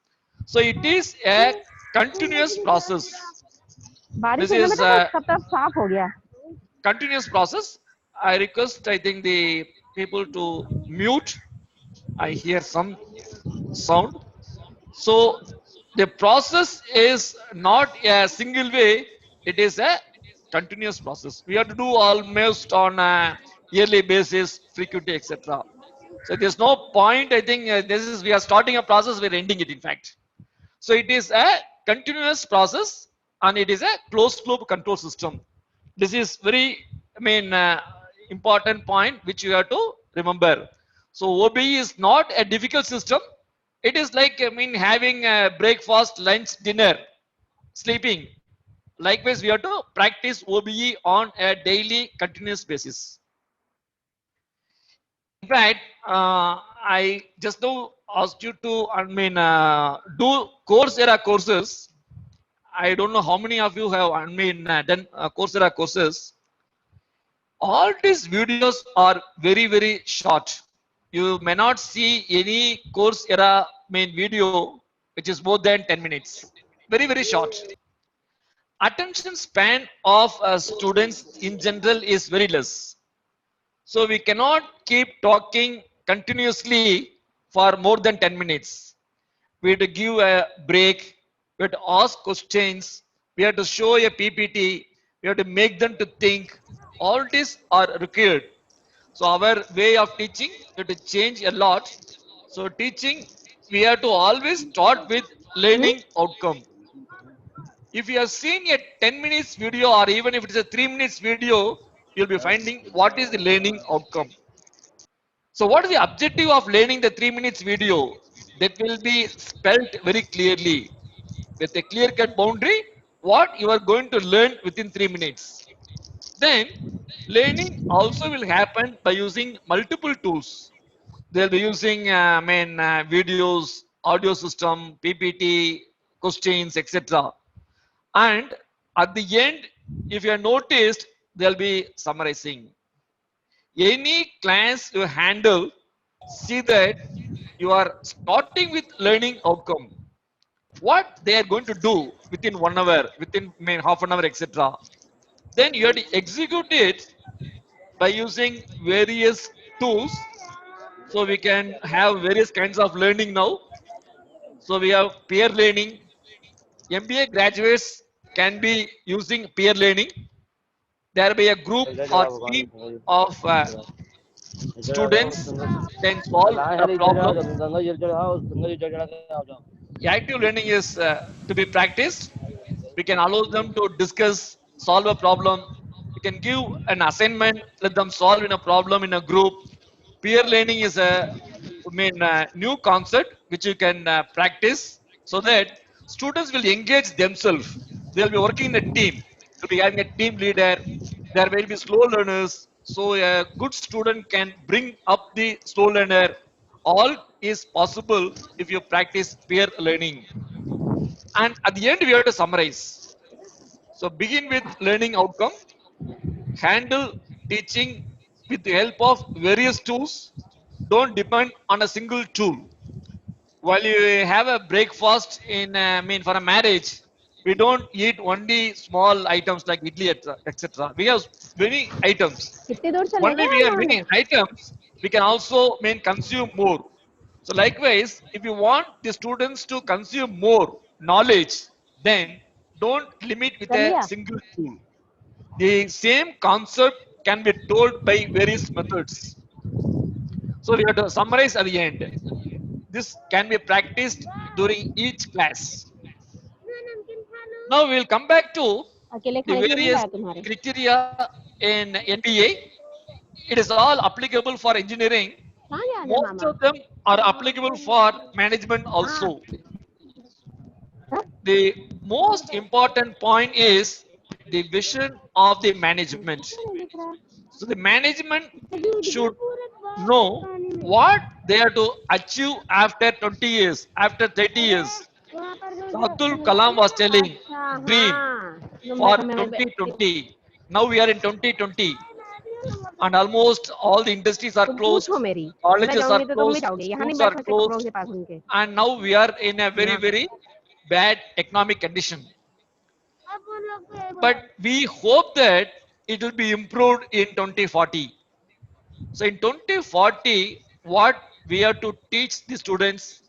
So it is a continuous process. This is a continuous process. I request, I think, the people to mute. I hear some sound. So the process is not a single way, it is a continuous process. We have to do almost on a yearly basis, frequently, etc. So there's no point, I think we are starting a process, we're ending it in fact. So it is a continuous process and it is a closed loop control system. This is very, important point which you have to remember. So OBE is not a difficult system. It is like, having a breakfast, lunch, dinner, sleeping. Likewise, we have to practice OBE on a daily continuous basis. In fact, I just now asked you to, do Coursera courses. I don't know how many of you have, done Coursera courses. All these videos are very, very short. You may not see any Coursera video which is more than 10 minutes. Very, very short. Attention span of students in general is very less. So we cannot keep talking continuously for more than 10 minutes. We have to give a break. We have to ask questions. We have to show a PPT. We have to make them to think. All these are required. So our way of teaching, we have to change a lot. So teaching, we have to always start with learning outcome. If you have seen a 10 minutes video or even if it is a 3 minutes video, you'll be finding what is the learning outcome. So what is the objective of learning the 3 minutes video? That will be spelled very clearly with a clear cut boundary what you are going to learn within 3 minutes. Then learning also will happen by using multiple tools. They'll be using videos, audio system, PPT, questions, etc. And at the end, if you have noticed, they'll be summarizing. Any class you handle, see that you are starting with learning outcome. What they are going to do within 1 hour, within half an hour, etc. Then you have to execute it by using various tools. So we can have various kinds of learning now. So we have peer learning. MBA graduates can be using peer learning. There will be a group or team of students can solve a problem. Active learning is to be practiced. We can allow them to discuss, solve a problem. We can give an assignment, let them solve in a problem in a group. Peer learning is a new concept which you can practice so that students will engage themselves. They'll be working in a team. They'll be having a team leader. There will be slow learners. So a good student can bring up the slow learner. All is possible if you practice peer learning. And at the end, we have to summarize. So begin with learning outcome, handle teaching with the help of various tools. Don't depend on a single tool. While you have a breakfast in, for a marriage, we don't eat only small items like idli, etc. We have many items. कितनी दूर चले Only गए we have हम? many items, we can also consume more. So likewise, if you want the students to consume more knowledge, then don't limit with a Ramya. single tool. The same concept can be told by various methods. So we have to summarize at the end. This can be practiced during each class. Now we will come back to अकेले the खाने के लिए नहीं various लाया तुम्हारे? criteria in NBA. It is all applicable for engineering. कहाँ गया है Most mama? of them are applicable for management also. The most important point is the vision of the management. So the management should know what they are to achieve after 20 years, after 30 years. So Abdul Kalam was telling dream for 2020. Now we are in 2020. And almost all the industries are closed, colleges are closed, schools are closed, and now we are in a very, very bad economic condition. But we hope that it will be improved in 2040. So in 2040, what we have to teach the students,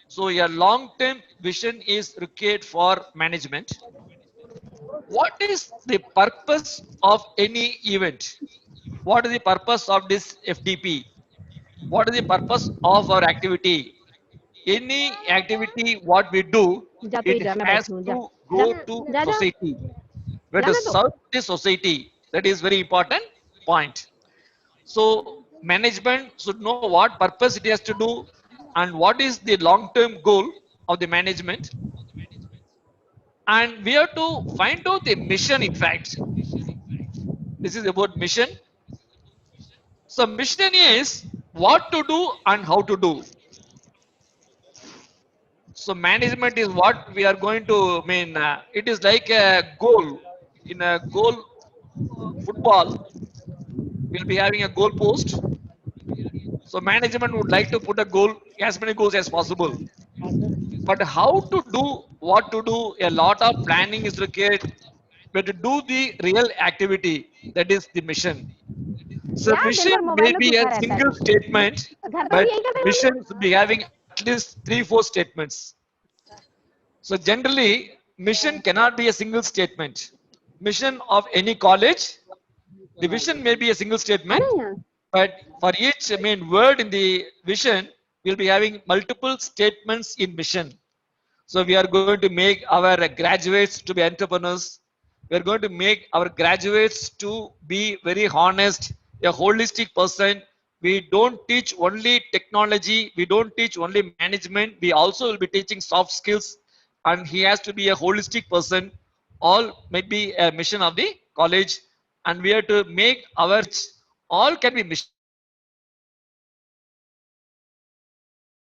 so a long-term vision is required for management. What is the purpose of any event? What is the purpose of this FDP? What is the purpose of our activity? Any activity what we do, it has to go to society. We have to serve the society. That is very important point. So management should know what purpose it has to do and what is the long-term goal of the management. And we have to find out the mission, in fact. This is about mission. So mission is what to do and how to do. So management is what we are going to it is like a goal. In a goal football, we'll be having a goal post. So management would like to put a goal, as many goals as possible. But how to do, what to do, a lot of planning is required. But to do the real activity, that is the mission. So mission may be a single statement, but mission should be having at least 3-4 statements. So generally, mission cannot be a single statement. Mission of any college, the vision may be a single statement, but for each word in the vision, we'll be having multiple statements in mission. So we are going to make our graduates to be entrepreneurs. We are going to make our graduates to be very honest, a holistic person. We don't teach only technology. We don't teach only management. We also will be teaching soft skills, and he has to be a holistic person. All might be a mission of the college, and we have to make our all can be mission.